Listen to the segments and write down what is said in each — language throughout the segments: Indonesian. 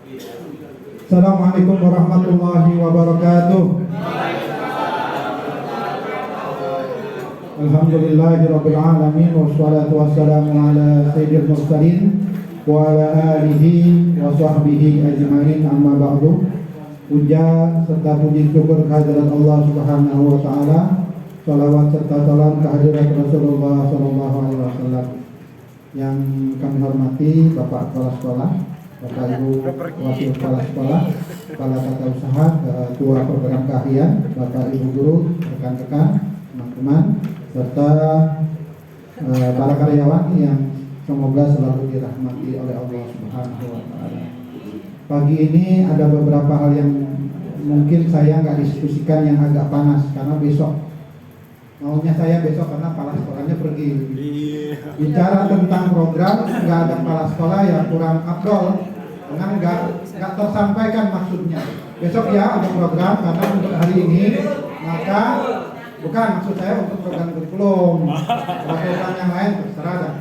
Assalamualaikum warahmatullahi wabarakatuh. Alhamdulillahirabbil alamin wassalatu wassalamu ala sayyidil mursalin wa ala alihi wa sahbihi ajmain, amma ba'du. Puja serta puji syukur kehadirat Allah Subhanahu wa taala. Salawat serta salam kehadirat Rasulullah sallallahu alaihi wasallam. Yang kami hormati Bapak Kepala Sekolah, Bapak Ibu Wakil Kepala Sekolah, Kepala Tata Usaha, Ketua Program Keahlian, Bapak Ibu Guru, rekan-rekan, teman-teman, serta para karyawan yang semoga selalu dirahmati oleh Allah Subhanahu wa taala. Pagi ini ada beberapa hal yang mungkin saya nggak diskusikan yang agak panas karena besok maunya saya besok karena kepala sekolahnya pergi. Bicara tentang program nggak ada kepala sekolah yang kurang afdol karena nggak tersampaikan maksudnya. Besok ya ada program karena untuk hari ini maka bukan maksud saya untuk program kurikulum, program yang lain terserah dah.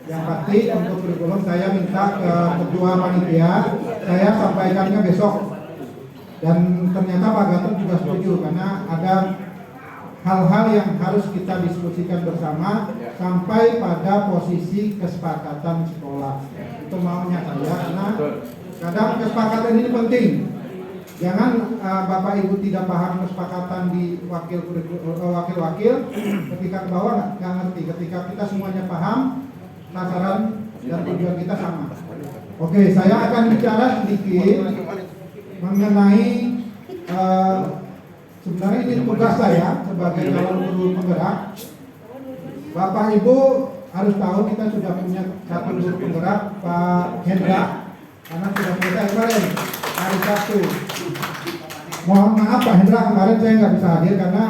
Yang pasti untuk kurikulum saya minta ke ketua panitia, saya sampaikannya besok. Dan ternyata Pak Gatot juga setuju karena ada hal-hal yang harus kita diskusikan bersama sampai pada posisi kesepakatan sekolah. Itu maunya saya karena kadang kesepakatan ini penting. Jangan Bapak Ibu tidak paham kesepakatan di wakil-wakil, ketika ke bawah nggak ngerti. Ketika kita semuanya paham, sasaran dan tujuan kita sama. Oke, saya akan bicara sedikit mengenai sebenarnya ini tugas saya sebagai calon guru penggerak. Bapak Ibu harus tahu kita sudah punya satu guru penggerak, Pak Hendra, karena sudah selesai kemarin hari Sabtu. Mohon maaf Pak Hendra, kemarin saya nggak bisa hadir karena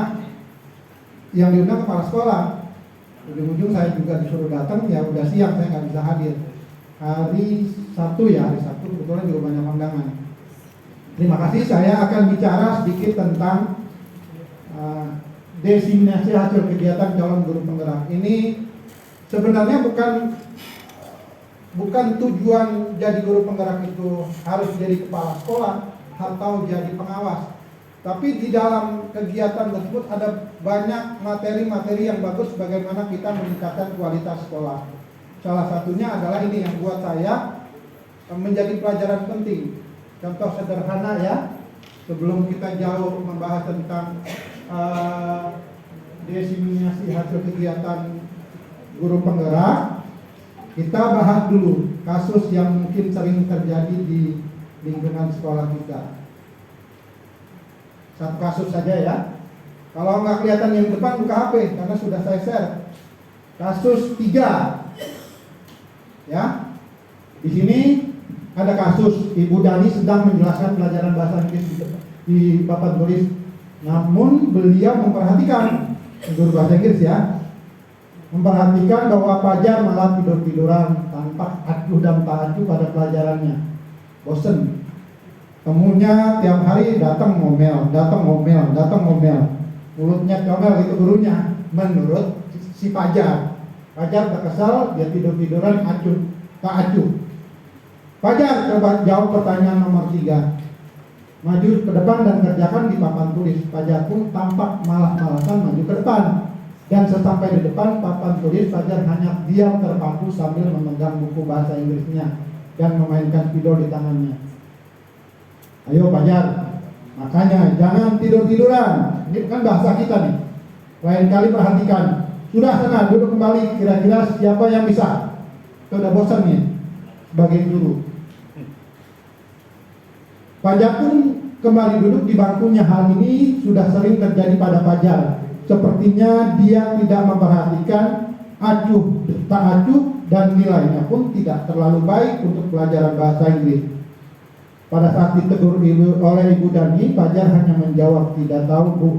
yang diundang kepala sekolah. Ujung-ujung saya juga disuruh datang, ya udah siang saya nggak bisa hadir. Hari Sabtu kebetulan juga banyak undangan. Terima kasih, saya akan bicara sedikit tentang diseminasi hasil kegiatan calon guru penggerak. Ini sebenarnya bukan tujuan jadi guru penggerak itu harus jadi kepala sekolah atau jadi pengawas. Tapi di dalam kegiatan tersebut ada banyak materi-materi yang bagus bagaimana kita meningkatkan kualitas sekolah. Salah satunya adalah ini yang buat saya menjadi pelajaran penting. Contoh sederhana ya, sebelum kita jauh membahas tentang diseminasi hasil kegiatan guru penggerak, kita bahas dulu kasus yang mungkin sering terjadi di lingkungan sekolah kita. Satu kasus saja ya. Kalau nggak kelihatan yang depan buka HP karena sudah saya share. Kasus 3. Ya. Di sini ada kasus Ibu Dani sedang menjelaskan pelajaran bahasa Inggris di papan tulis. Namun beliau memperhatikan guru bahasa Inggris ya. Memperhatikan bahwa Fajar malah tidur-tiduran tanpa acuh dan tak acuh pada pelajarannya. Bosen. Temunya tiap hari datang ngomel. Mulutnya comel itu gurunya. Menurut si Fajar. Fajar tak kesal, dia tidur-tiduran tak acuh. Fajar coba jawab pertanyaan nomor 3. Maju ke depan dan kerjakan di papan tulis. Fajar pun tampak malas-malasan maju ke depan. Dan sesampai di depan papan tulis, Fajar hanya diam terpaku sambil memegang buku bahasa Inggrisnya dan memainkan spidol di tangannya. Ayo Fajar, makanya jangan tidur-tiduran. Ini kan bahasa kita nih. Lain kali perhatikan. Sudah sana, duduk kembali. Kira-kira siapa yang bisa? Sudah bosan nih sebagai guru. Fajar pun kembali duduk di bangkunya. Hal ini sudah sering terjadi pada Fajar. Sepertinya dia tidak memperhatikan acuh, tak acuh, dan nilainya pun tidak terlalu baik untuk pelajaran bahasa Inggris. Pada saat ditegur oleh Ibu Dani, Fajar hanya menjawab tidak tahu Bu.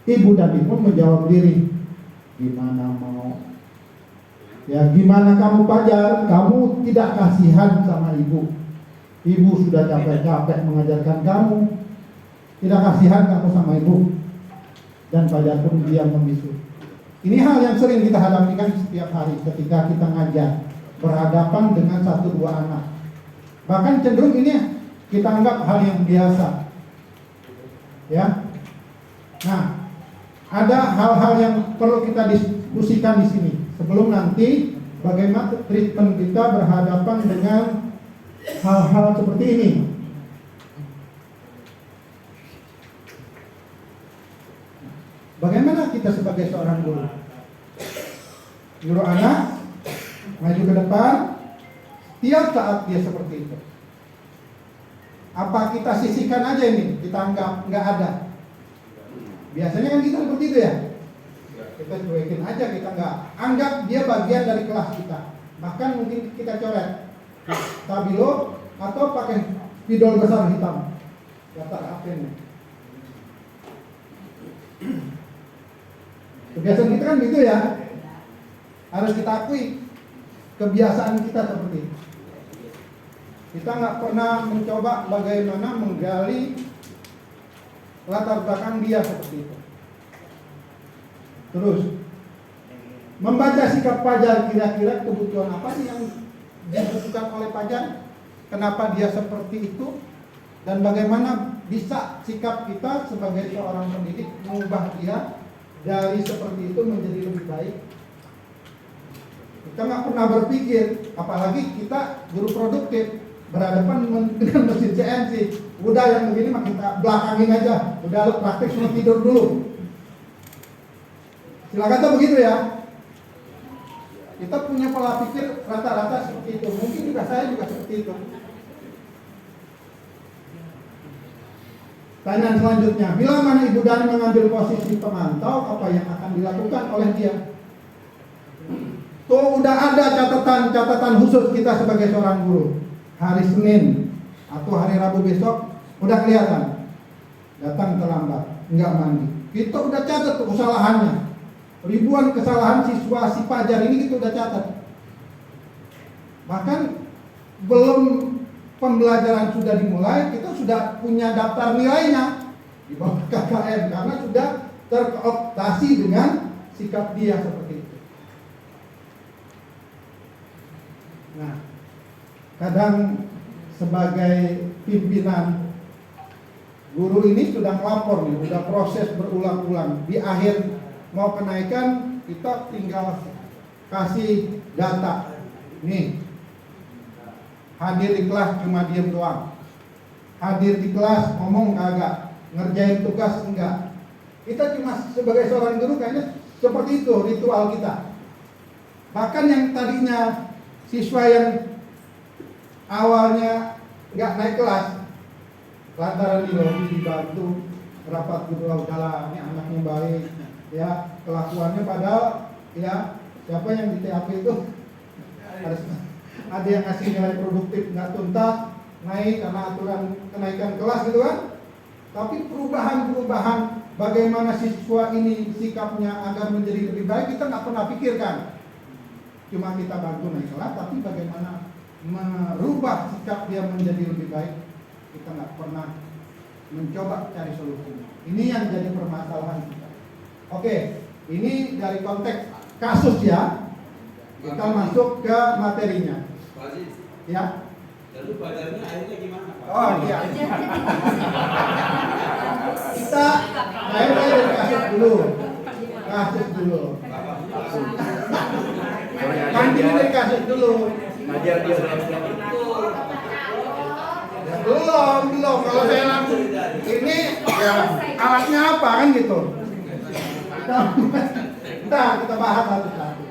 Ibu Dani pun menjawab diri, gimana mau? Ya gimana kamu Fajar? Kamu tidak kasihan sama ibu. Ibu sudah capek-capek mengajarkan kamu. Tidak kasihan kamu sama ibu. Dan Fajar pun diam membisu. Ini hal yang sering kita hadapi kan setiap hari ketika kita ngajar, berhadapan dengan 1-2 anak. Bahkan cenderung ini kita anggap hal yang biasa. Ya. Nah, ada hal-hal yang perlu kita diskusikan di sini sebelum nanti bagaimana treatment kita berhadapan dengan hal-hal seperti ini. Bagaimana kita sebagai seorang guru? Nyuruh anak maju ke depan setiap saat dia seperti itu. Apa kita sisihkan aja ini, kita anggap nggak ada? Biasanya kan kita seperti itu ya. Kita cuekin aja, kita nggak anggap dia bagian dari kelas kita. Bahkan mungkin kita coret stabilo atau pakai spidol besar hitam daftar absennya. Kebiasaan kita kan gitu ya. Harus kita akui kebiasaan kita seperti itu. Kita nggak pernah mencoba bagaimana menggali latar belakang dia seperti itu. Terus membaca sikap Fajar, kira-kira kebutuhan apa sih yang dibutuhkan oleh Fajar? Kenapa dia seperti itu? Dan bagaimana bisa sikap kita sebagai seorang pendidik mengubah dia dari seperti itu menjadi lebih baik? Kita nggak pernah berpikir, apalagi kita guru produktif berhadapan dengan mesin CNC. Udah yang begini mah kita belakangin aja. Udah lu praktek semua tidur dulu. Silakan tuh begitu ya. Kita punya pola pikir rata-rata seperti itu. Mungkin juga saya juga seperti itu. Pertanyaan selanjutnya, bila mana Ibu Dani mengambil posisi pemantau, apa yang akan dilakukan oleh dia? Tuh udah ada catatan khusus kita sebagai seorang guru. Hari Senin atau hari Rabu besok udah kelihatan datang terlambat, nggak mandi. Kita udah catat tuh kesalahannya. Ribuan kesalahan siswa si Fajar ini kita udah catat. Bahkan belum pembelajaran sudah dimulai, kita sudah punya daftar nilainya di bawah KKM karena sudah terkooptasi dengan sikap dia seperti itu. Nah, kadang sebagai pimpinan guru ini sudah melapor nih, sudah proses berulang-ulang. Di akhir mau kenaikan kita tinggal kasih data. Nih, hadir di kelas cuma diem doang. Hadir di kelas ngomong kagak, ngerjain tugas enggak. Kita cuma sebagai seorang guru kayaknya seperti itu ritual kita. Bahkan yang tadinya siswa yang awalnya nggak naik kelas, lantaran di lobi dibantu rapat guru, udahlah ini anaknya baik, ya kelakuannya padahal ya siapa yang di TAP itu harus ada yang ngasih nilai produktif nggak tuntas, naik karena aturan kenaikan kelas gitu kan. Tapi perubahan bagaimana siswa ini sikapnya agar menjadi lebih baik kita nggak pernah pikirkan. Cuma kita bantu naik kelas, tapi bagaimana merubah sikap dia menjadi lebih baik kita nggak pernah mencoba cari solusinya. Ini yang jadi permasalahan kita. Oke, ini dari konteks kasus ya. Kita masuk ke materinya. Ya. Lalu badannya akhirnya gimana, Pak? Oh iya. Saya dari kasus dulu. Nanti dari kasus dulu. Ngajar dia Ya, belum. Kalau saya langsung ini ya alatnya apa kan gitu. Kita bahas satu-satu.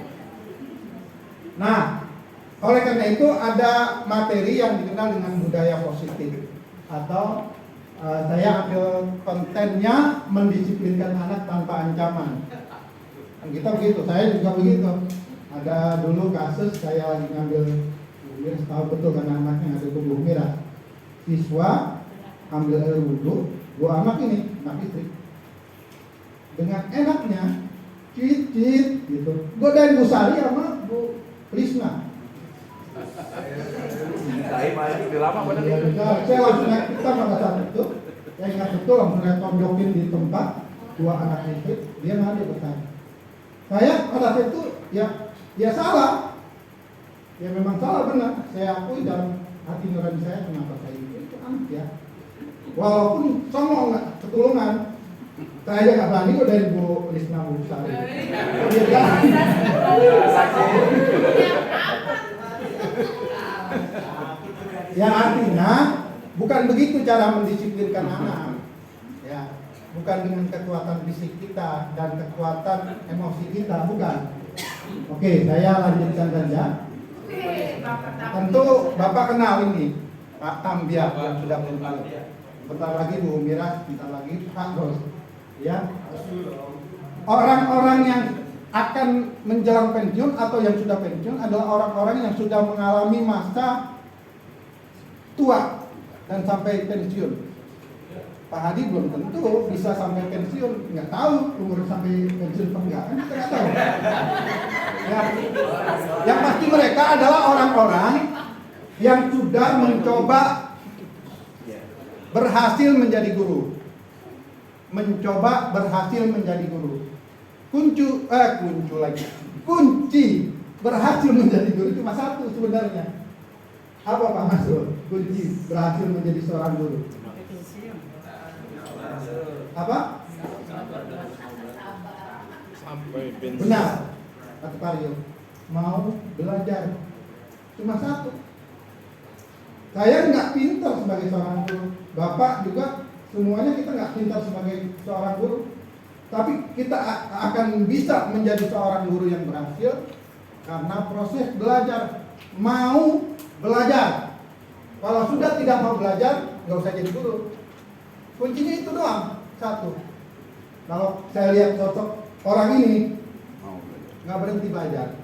Nah, oleh karena itu ada materi yang dikenal dengan budaya positif atau saya ambil kontennya mendisiplinkan anak tanpa ancaman. Kita begitu, saya juga begitu. Ada dulu kasus saya lagi ngambil, tahu betul karena anaknya ada tubuh merah. Siswa ambil air wudhu, dua anak ini, anak istri. Dengan enaknya, cicit gitu. Godain Bu Sari sama Bu Prisna. Saya langsung naik kita pada saat itu. Saya ingat betul langsung saya tonjokin di tempat dua anak istri. Dia nggak ada bertanya. Saya pada saat itu ya salah. Ya memang salah benar. Saya akui dalam hati nurani saya kenapa saya itu anak ya walaupun songong nggak ketulungan. Saya aja nggak berani kok dari Bu Risma Bu Sari. Ya artinya bukan begitu cara mendisiplinkan anak. Ya, bukan dengan kekuatan fisik kita dan kekuatan emosi kita, bukan. Oke, saya lanjutkan saja. Tentu Bapak kenal ini Pak Tambia yang sudah berumur. Bentar lagi Bu Miras, bentar lagi Pak Ros. Ya, orang-orang yang akan menjelang pensiun atau yang sudah pensiun adalah orang-orang yang sudah mengalami masa tua dan sampai pensiun. Pak Hadi belum tentu bisa sampai pensiun, nggak tahu umur sampai pensiun apa enggak, kan kita nggak tahu. Ya. Yang pasti mereka adalah orang-orang yang sudah mencoba berhasil menjadi guru. Mencoba berhasil menjadi guru. Kunci berhasil menjadi guru cuma satu sebenarnya. Apa Pak Masud? Kunci berhasil menjadi seorang guru. Apa? Benar. Kata Mario, mau belajar cuma satu. Saya nggak pintar sebagai seorang guru. Bapak juga semuanya kita nggak pintar sebagai seorang guru. Tapi kita akan bisa menjadi seorang guru yang berhasil karena proses belajar. Mau belajar. Kalau sudah tidak mau belajar, nggak usah jadi guru. Kuncinya itu doang, satu. Kalau saya lihat sosok orang ini nggak berhenti belajar,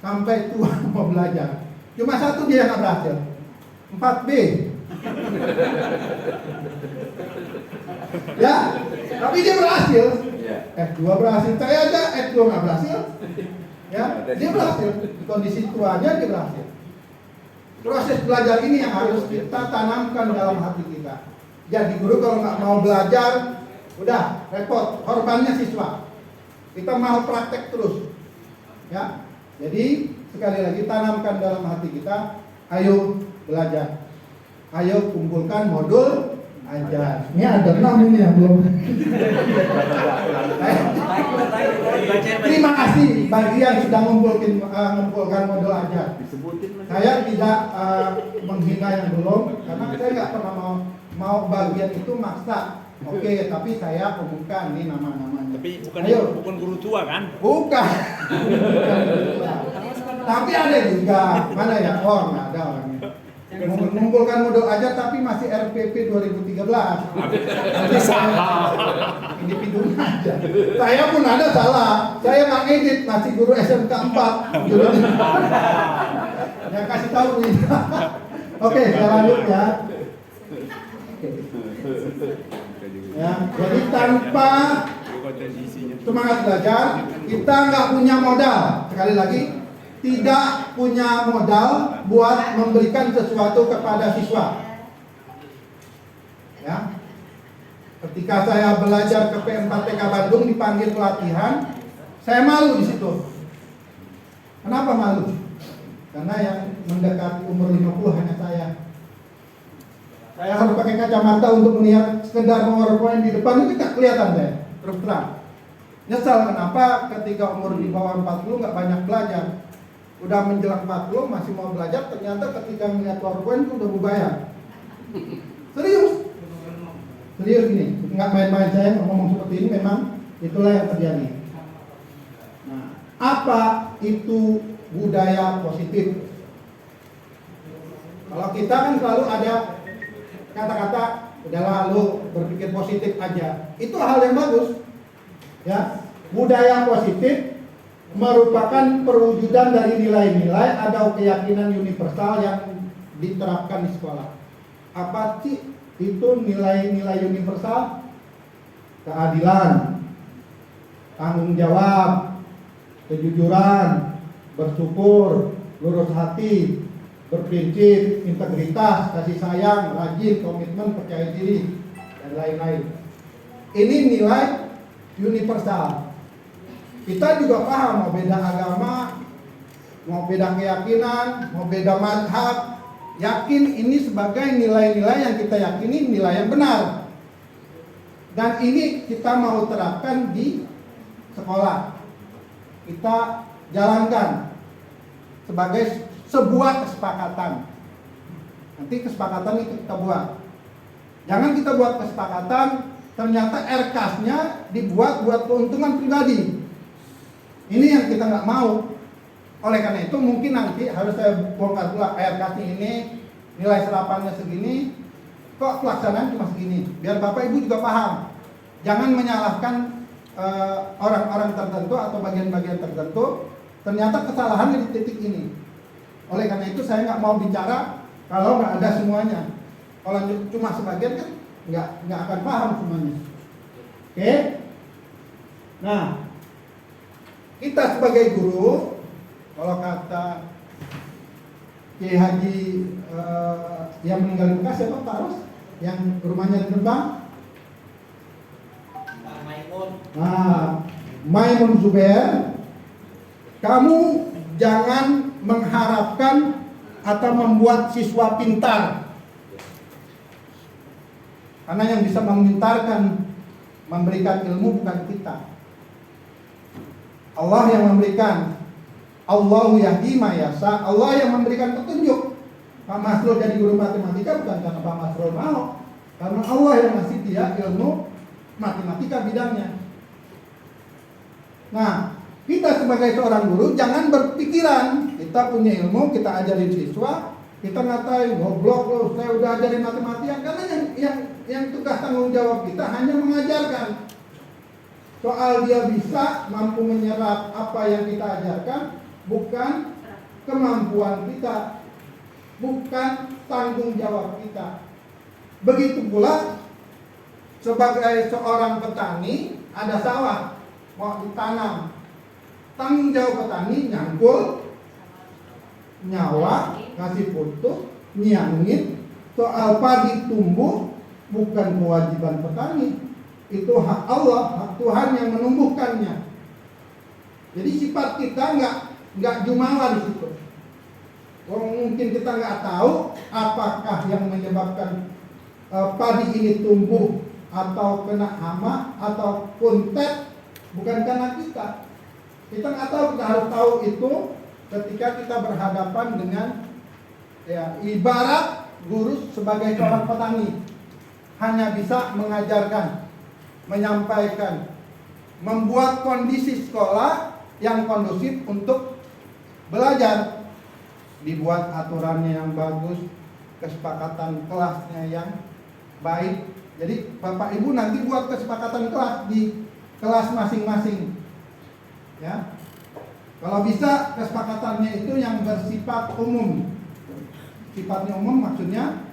sampai tua mau belajar. Cuma satu dia nggak berhasil, 4B. Ya, tapi dia berhasil. F2 berhasil, saya aja F2 nggak berhasil. Ya, dia berhasil. Di kondisi tuanya dia berhasil. Proses belajar ini yang harus kita tanamkan dalam hati kita. Jadi guru kalau nggak mau belajar, udah repot, korbannya siswa. Kita mau praktek terus, ya. Jadi sekali lagi tanamkan dalam hati kita, ayo belajar, ayo kumpulkan modul ajar. Ini ada 6 ini yang belum. Terima kasih bagi yang sudah mengumpulkan modul ajar. Saya tidak menghina yang belum, karena saya nggak pernah mau bagian itu maksa. Oke, tapi saya umumkan ini nama-namanya. Tapi bukan guru tua kan? Bukan. Tapi ada juga. Mana ya? Oh, nggak ada orangnya. Mengumpulkan modul aja tapi masih RPP 2013. Individu aja. Saya pun ada salah. Saya nggak ngedit masih guru SMK 4. Yang kasih tahu nih. Oke, saya lanjut ya. Ya, jadi tanpa semangat belajar, kita nggak punya modal. Sekali lagi, tidak punya modal buat memberikan sesuatu kepada siswa. Ya, ketika saya belajar ke P4TK Bandung dipanggil pelatihan, saya malu di situ. Kenapa malu? Karena yang mendekati umur 50 hanya saya. Saya harus pakai kacamata untuk melihat sekedar PowerPoint di depan itu tidak kelihatan saya, terus terang. Nyesal kenapa ketika umur di bawah 40 nggak banyak belajar. Udah menjelang 40 masih mau belajar, ternyata ketika melihat PowerPoint itu udah berbayar. Serius ini, nggak main-main saya ngomong seperti ini, memang itulah yang terjadi. Nah, apa itu budaya positif? Kalau kita kan selalu ada kata-kata udahlah lu berpikir positif aja. Itu hal yang bagus. Ya, budaya positif merupakan perwujudan dari nilai-nilai atau keyakinan universal yang diterapkan di sekolah. Apa sih itu nilai-nilai universal? Keadilan, tanggung jawab, kejujuran, bersyukur, lurus hati, berprinsip, integritas, kasih sayang, rajin, komitmen, percaya diri, dan lain-lain. Ini nilai universal. Kita juga paham mau beda agama, mau beda keyakinan, mau beda mazhab, yakin ini sebagai nilai-nilai yang kita yakini nilai yang benar. Dan ini kita mau terapkan di sekolah. Kita jalankan sebagai sebuah kesepakatan. Nanti kesepakatan itu kita buat. Jangan kita buat kesepakatan, ternyata RKAS-nya dibuat buat keuntungan pribadi. Ini yang kita nggak mau. Oleh karena itu mungkin nanti harus saya bongkar pula RKAS ini nilai serapannya segini, kok pelaksanaan cuma segini. Biar Bapak Ibu juga paham. Jangan menyalahkan orang-orang tertentu atau bagian-bagian tertentu. Ternyata kesalahannya di titik ini. Oleh karena itu saya nggak mau bicara kalau nggak ada semuanya. Kalau cuma sebagian kan nggak akan paham semuanya. Oke? Nah, kita sebagai guru, kalau kata Kiai Haji yang meninggal di Bekas siapa Pak Ros? Yang rumahnya di Rembang? Nah, Maimun Zubair, kamu jangan mengharapkan atau membuat siswa pintar. Karena yang bisa memintarkan, memberikan ilmu bukan kita. Allah yang memberikan. Allahu yahdi ma yasha. Allah yang memberikan petunjuk. Pak Masrul jadi guru matematika bukan karena Pak Masrul mau, karena Allah yang ngasih dia ilmu matematika bidangnya. Nah, kita sebagai seorang guru jangan berpikiran kita punya ilmu, kita ajarin siswa, kita ngatain goblok loh, saya udah ajarin matematika. Karena yang tugas tanggung jawab kita hanya mengajarkan. Soal dia bisa mampu menyerap apa yang kita ajarkan, bukan kemampuan kita, bukan tanggung jawab kita. Begitu pula sebagai seorang petani, ada sawah mau ditanam, tanggung jawab petani nyangkul, nyawa, ngasih pupuk, nyiangin. Soal padi tumbuh bukan kewajiban petani, itu hak Allah, hak Tuhan yang menumbuhkannya. Jadi sifat kita nggak jumawa di situ. Mungkin kita nggak tahu apakah yang menyebabkan padi ini tumbuh atau kena hama atau kuntet, bukan karena kita. Kita nggak tahu, kita harus tahu itu ketika kita berhadapan dengan ibarat guru sebagai seorang petani hanya bisa mengajarkan, menyampaikan, membuat kondisi sekolah yang kondusif untuk belajar, dibuat aturannya yang bagus, kesepakatan kelasnya yang baik. Jadi Bapak Ibu nanti buat kesepakatan kelas di kelas masing-masing, ya. Kalau bisa kesepakatannya itu yang bersifat umum. Sifatnya umum maksudnya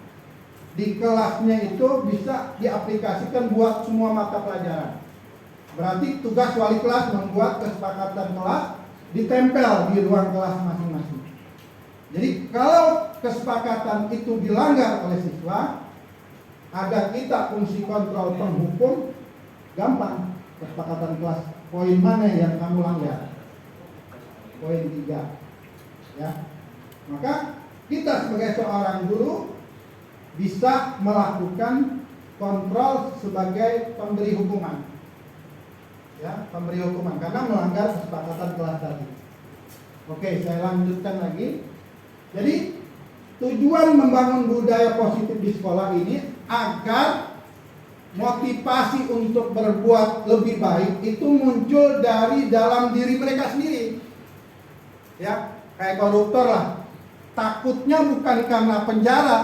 di kelasnya itu bisa diaplikasikan buat semua mata pelajaran. Berarti tugas wali kelas membuat kesepakatan kelas ditempel di ruang kelas masing-masing. Jadi kalau kesepakatan itu dilanggar oleh siswa, agar kita fungsi kontrol penghukum, gampang. Kesepakatan kelas, poin mana yang kamu langgar? Poin 3. Ya. Maka kita sebagai seorang guru bisa melakukan kontrol sebagai pemberi hukuman. Ya, pemberi hukuman karena melanggar kesepakatan kelas tadi. Oke, saya lanjutkan lagi. Jadi tujuan membangun budaya positif di sekolah ini agar motivasi untuk berbuat lebih baik itu muncul dari dalam diri mereka sendiri. Ya, kayak koruptor lah. Takutnya bukan karena penjara,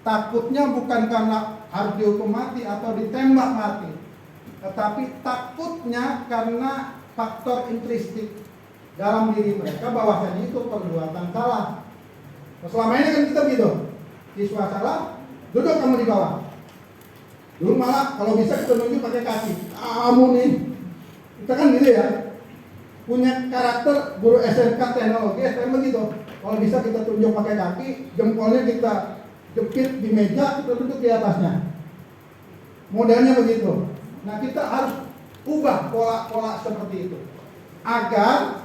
takutnya bukan karena harus dihukum mati atau ditembak mati, tetapi takutnya karena faktor intrinsik dalam diri mereka bahwasanya itu perbuatan salah. Selama ini kan kita gitu, siswa salah, duduk kamu di bawah. Dulu malah kalau bisa kita nunjuk pakai kaki. Kamu nih, kita kan gitu ya, punya karakter guru SMK teknologi, STM begitu. Kalau bisa kita tunjuk pakai kaki, jempolnya kita jepit di meja, kita duduk di atasnya. Modelnya begitu. Nah, kita harus ubah pola-pola seperti itu agar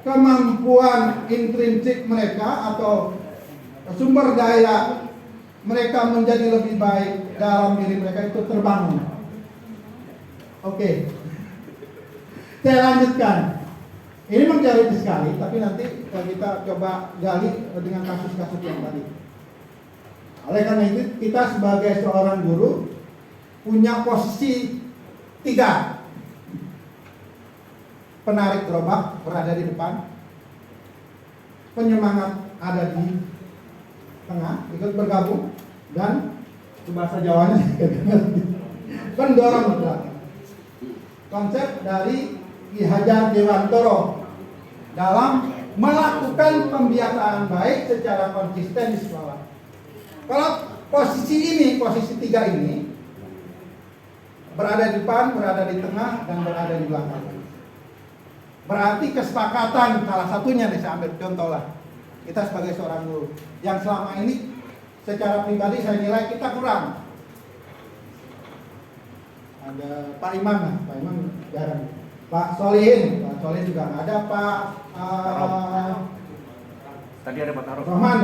kemampuan intrinsik mereka atau sumber daya mereka menjadi lebih baik dalam diri mereka itu terbangun. Oke. Saya lanjutkan. Ini memang teoritis sekali, tapi nanti kita coba gali dengan kasus-kasus yang tadi. Oleh karena itu, kita sebagai seorang guru punya posisi 3. Penarik gerobak berada di depan, penyemangat ada di tengah, ikut bergabung, dan bahasa Jawanya pendorong ke belakang. Konsep dari Ki Hajar Dewantoro dalam melakukan pembiasaan baik secara konsisten di sekolah. Kalau posisi ini, posisi 3 ini berada di depan, berada di tengah, dan berada di belakang. Berarti kesepakatan salah satunya nih, saya ambil contoh lah. Kita sebagai seorang guru yang selama ini secara pribadi saya nilai kita kurang. Ada Pak Iman lah, Pak Iman jarang. Pak Solihin juga nggak ada. Pak Tadi ada Pak Taruh. Roman.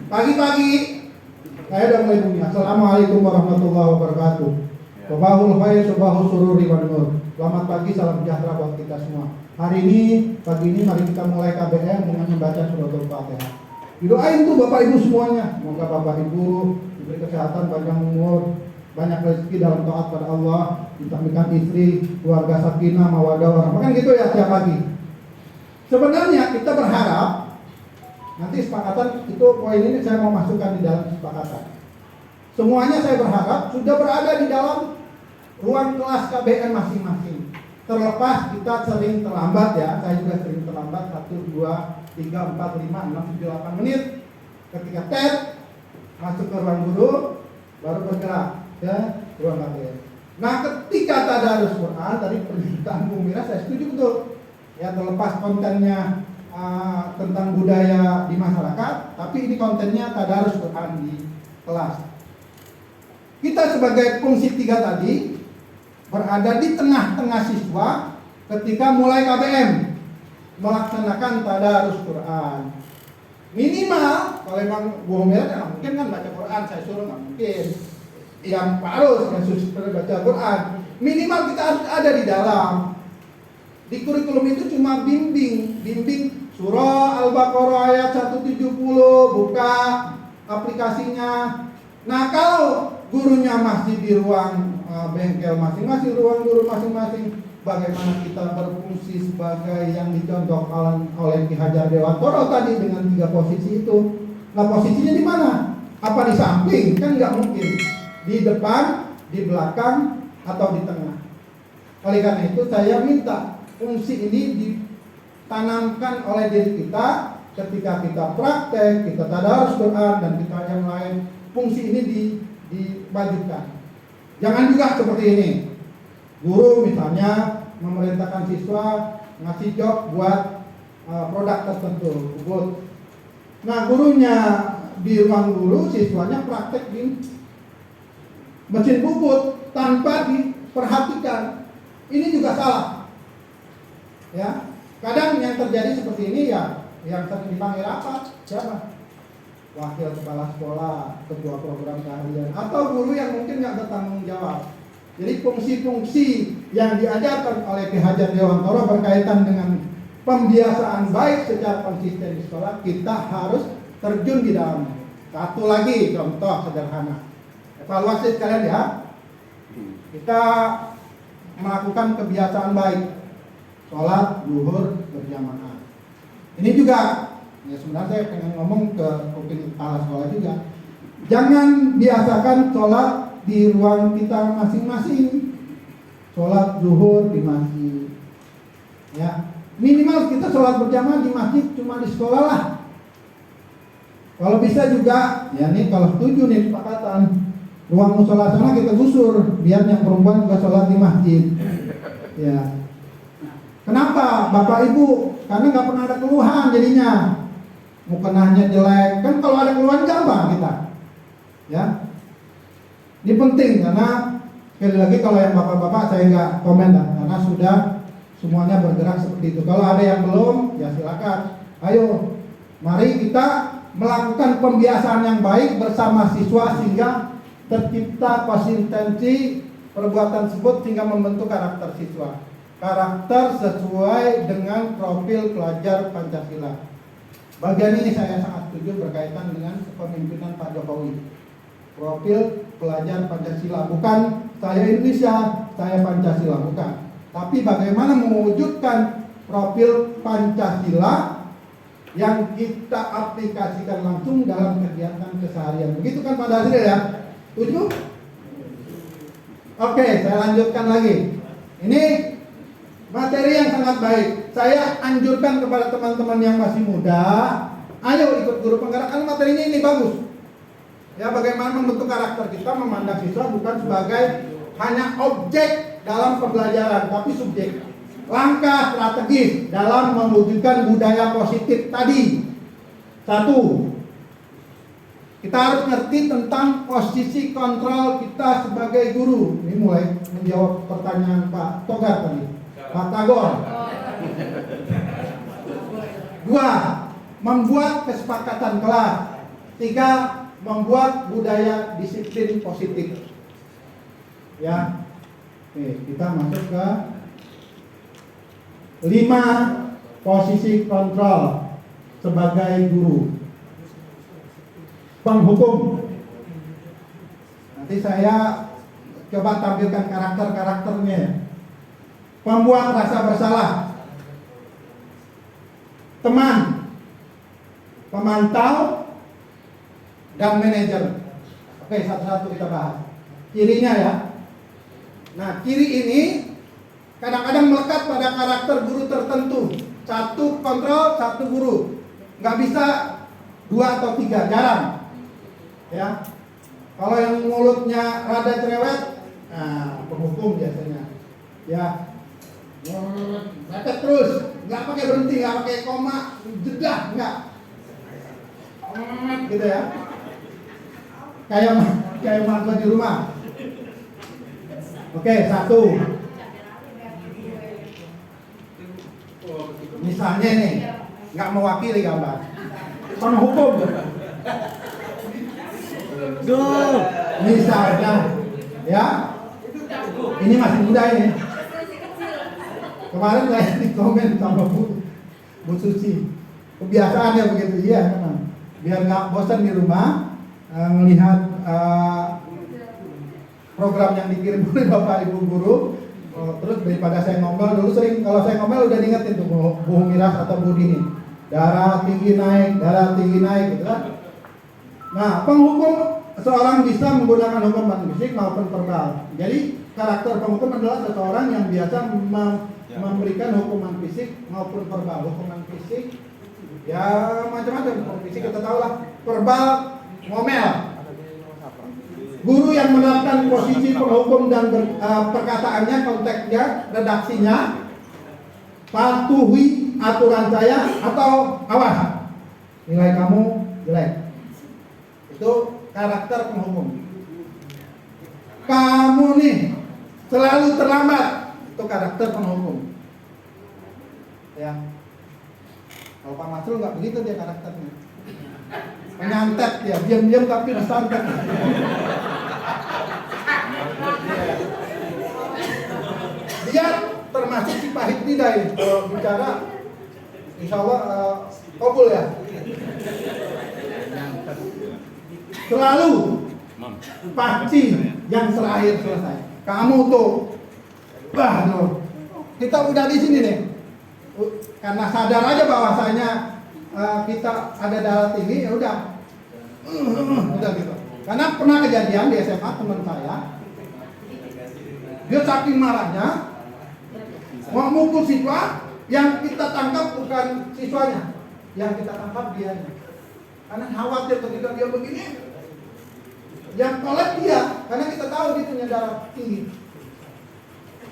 Pagi-pagi saya udah mulai bunyi. Assalamualaikum warahmatullahi wabarakatuh. Sobahul khair, sobahul sururi wa nur. Selamat pagi, salam sejahtera buat kita semua. Hari ini, pagi ini mari kita mulai KBM dengan membaca suratul Fatihah. Didoain tuh Bapak Ibu semuanya. Semoga Bapak Ibu diberi kesehatan, panjang umur, banyak rezeki dalam taat pada Allah, disampaikan istri, keluarga sakinah, mawaddah warahmah. Kan gitu ya tiap pagi. Sebenarnya kita berharap nanti sepakatan itu, poin ini saya mau masukkan di dalam kesepakatan. Semuanya saya berharap sudah berada di dalam ruang kelas KBM masing-masing. Terlepas kita sering terlambat ya, saya juga sering terlambat 1, 2, 3, 4, 5, 6, 7, 8 menit. Ketika tes masuk ke ruang guru, baru bergerak ke ruang KBM. Nah, ketika tadarus Quran tadi pernyataan Bu Mira saya setuju betul. Ya, terlepas kontennya tentang budaya di masyarakat, tapi ini kontennya tadarus Quran di kelas. Kita sebagai fungsi 3 tadi berada di tengah-tengah siswa ketika mulai KBM melaksanakan tadarus Quran. Minimal kalau memang Bu Mira nggak mungkin kan baca Quran, saya suruh nggak mungkin. Yang harus baca Quran. Minimal kita harus ada di dalam. Di kurikulum itu cuma bimbing surah Al-Baqarah ayat 170, buka aplikasinya. Nah, kalau gurunya masih di ruang bengkel masing-masing, ruang guru masing-masing, bagaimana kita berfungsi sebagai yang dicontohkan oleh Ki Hajar Dewantoro tadi dengan 3 posisi itu. Nah, posisinya di mana? Apa di samping? Kan nggak mungkin. Di depan, di belakang, atau di tengah. Oleh karena itu saya minta fungsi ini ditanamkan oleh diri kita ketika kita praktek, kita tadarus Quran, dan kita yang lain. Fungsi ini dimajukan. Jangan juga seperti ini. Guru misalnya memerintahkan siswa ngasih job buat produk tertentu, bubut. Nah, gurunya di ruang guru, siswanya praktek di mesin bubut tanpa diperhatikan. Ini juga salah. Ya, kadang yang terjadi seperti ini ya, yang sering dipanggil apa? Siapa? Wakil kepala sekolah, ketua program keahlian, atau guru yang mungkin nggak bertanggung jawab. Jadi fungsi-fungsi yang diajarkan oleh Ki Hajar Dewantoro berkaitan dengan pembiasaan baik secara konsisten di sekolah, kita harus terjun di dalamnya. Satu lagi contoh sederhana, evaluasi sekalian ya. Kita melakukan kebiasaan baik, sholat zuhur berjamaah. Ini juga, ya sebenarnya saya pengen ngomong ke kepala sekolah juga. Jangan biasakan sholat di ruang kita masing-masing. Sholat zuhur di masjid. Ya, minimal kita sholat berjamaah di masjid cuma di sekolah lah. Kalau bisa juga, ya nih kalau setuju nih kesepakatan, ruang musola sana kita gusur biar yang perempuan juga sholat di masjid. Ya. Kenapa Bapak Ibu? Karena nggak pernah ada keluhan jadinya. Mukenahnya jelek. Kan kalau ada keluhan gampang kita. Ya. Ini penting karena sekali lagi kalau yang bapak-bapak saya nggak komen lah, karena sudah semuanya bergerak seperti itu. Kalau ada yang belum, ya silakan. Ayo Mari kita melakukan pembiasaan yang baik bersama siswa sehingga tercipta konsistensi perbuatan tersebut sehingga membentuk karakter siswa. Karakter sesuai dengan profil pelajar Pancasila. Bagian ini saya sangat setuju berkaitan dengan kepemimpinan Pak Jokowi. Profil pelajar Pancasila, bukan saya Indonesia, saya Pancasila, bukan. Tapi bagaimana mewujudkan profil Pancasila yang kita aplikasikan langsung dalam kegiatan keseharian. Begitu kan Pak Dasril ya? Setuju? Oke, saya lanjutkan lagi. Ini materi yang sangat baik. Saya anjurkan kepada teman-teman yang masih muda, ayo ikut guru penggerak karena materinya ini bagus. Ya, bagaimana membentuk karakter kita, memandang siswa bukan sebagai hanya objek dalam pembelajaran, tapi subjek. Langkah strategis dalam mewujudkan budaya positif tadi. 1. Kita harus ngerti tentang posisi kontrol kita sebagai guru. Ini mulai menjawab pertanyaan Pak Togar tadi, Pak Tagor. 2. Membuat kesepakatan kelas. 3. Membuat budaya disiplin positif. Ya, oke, kita masuk ke 5. Posisi kontrol sebagai guru. Penghukum. Nanti saya coba tampilkan karakter-karakternya. Pembuat rasa bersalah. Teman. Pemantau dan manajer. Oke, satu-satu kita bahas. Cirinya ya. Nah, ciri ini kadang-kadang melekat pada karakter guru tertentu. 1 kontrol, 1 guru. Nggak bisa 2 atau 3, jarang. Ya, kalau yang mulutnya rada cerewet, nah, penghukum biasanya. Ya, repet terus, nggak pakai berhenti, nggak pakai koma, jeda, nggak. Gitu ya. Kayak mantua di rumah. Oke, 1. Misalnya nih, nggak mewakili gambar. Penghukum. Misalnya, ya, ini masih muda ini. Kemarin saya di komen sama Bu Susi, kebiasaannya begitu, iya memang. Biar nggak bosan di rumah melihat program yang dikirim oleh Bapak Ibu guru. Terus daripada saya ngomel, dulu sering kalau saya ngomel udah diingetin tuh Bu Miras atau Bu Dini, darah tinggi naik gitu kan. Nah, penghukum seorang bisa menggunakan hukuman fisik maupun verbal. Jadi karakter penghukum adalah seseorang yang biasa memberikan hukuman fisik maupun verbal. Hukuman fisik ya macam-macam. Hukuman fisik kita tahu lah. Verbal ngomel. Guru yang menerapkan posisi penghukum dan perkataannya, konteksnya, redaksinya, patuhi aturan saya atau awas, nilai kamu jelek. Itu karakter penghukum. Kamu nih selalu terlambat, itu karakter penghukum. Ya. Kalau Pak Masrul nggak begitu dia karakternya. Menyantet ya, diam-diam tapi disantet. Dia termasuk si pahit lidah ini. Kalau bicara, insya Allah kabul ya. Selalu panci yang terakhir selesai. Kamu tuh, kita udah di sini nih. Karena sadar aja bahwasanya kita ada darah tinggi, ya udah gitu. Karena pernah kejadian di SMA teman saya, dia saking marahnya mau mukul siswa, yang kita tangkap bukan siswanya, yang kita tangkap dianya. Karena khawatir ketika dia begini, yang kolek dia, karena kita tahu dia punya darah tinggi.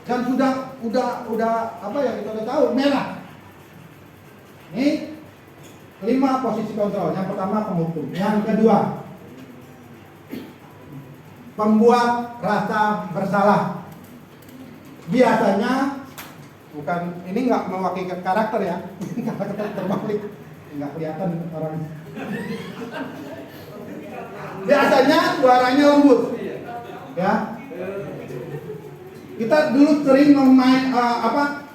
Dan udah apa ya, kita udah tahu merah. Ini 5 posisi kontrol. Yang pertama penghukum. Yang kedua, pembuat rasa bersalah. Biasanya bukan, ini nggak mewakili karakter ya, karakter terbalik. nggak kelihatan orang. Biasanya suaranya lembut, ya. Kita dulu sering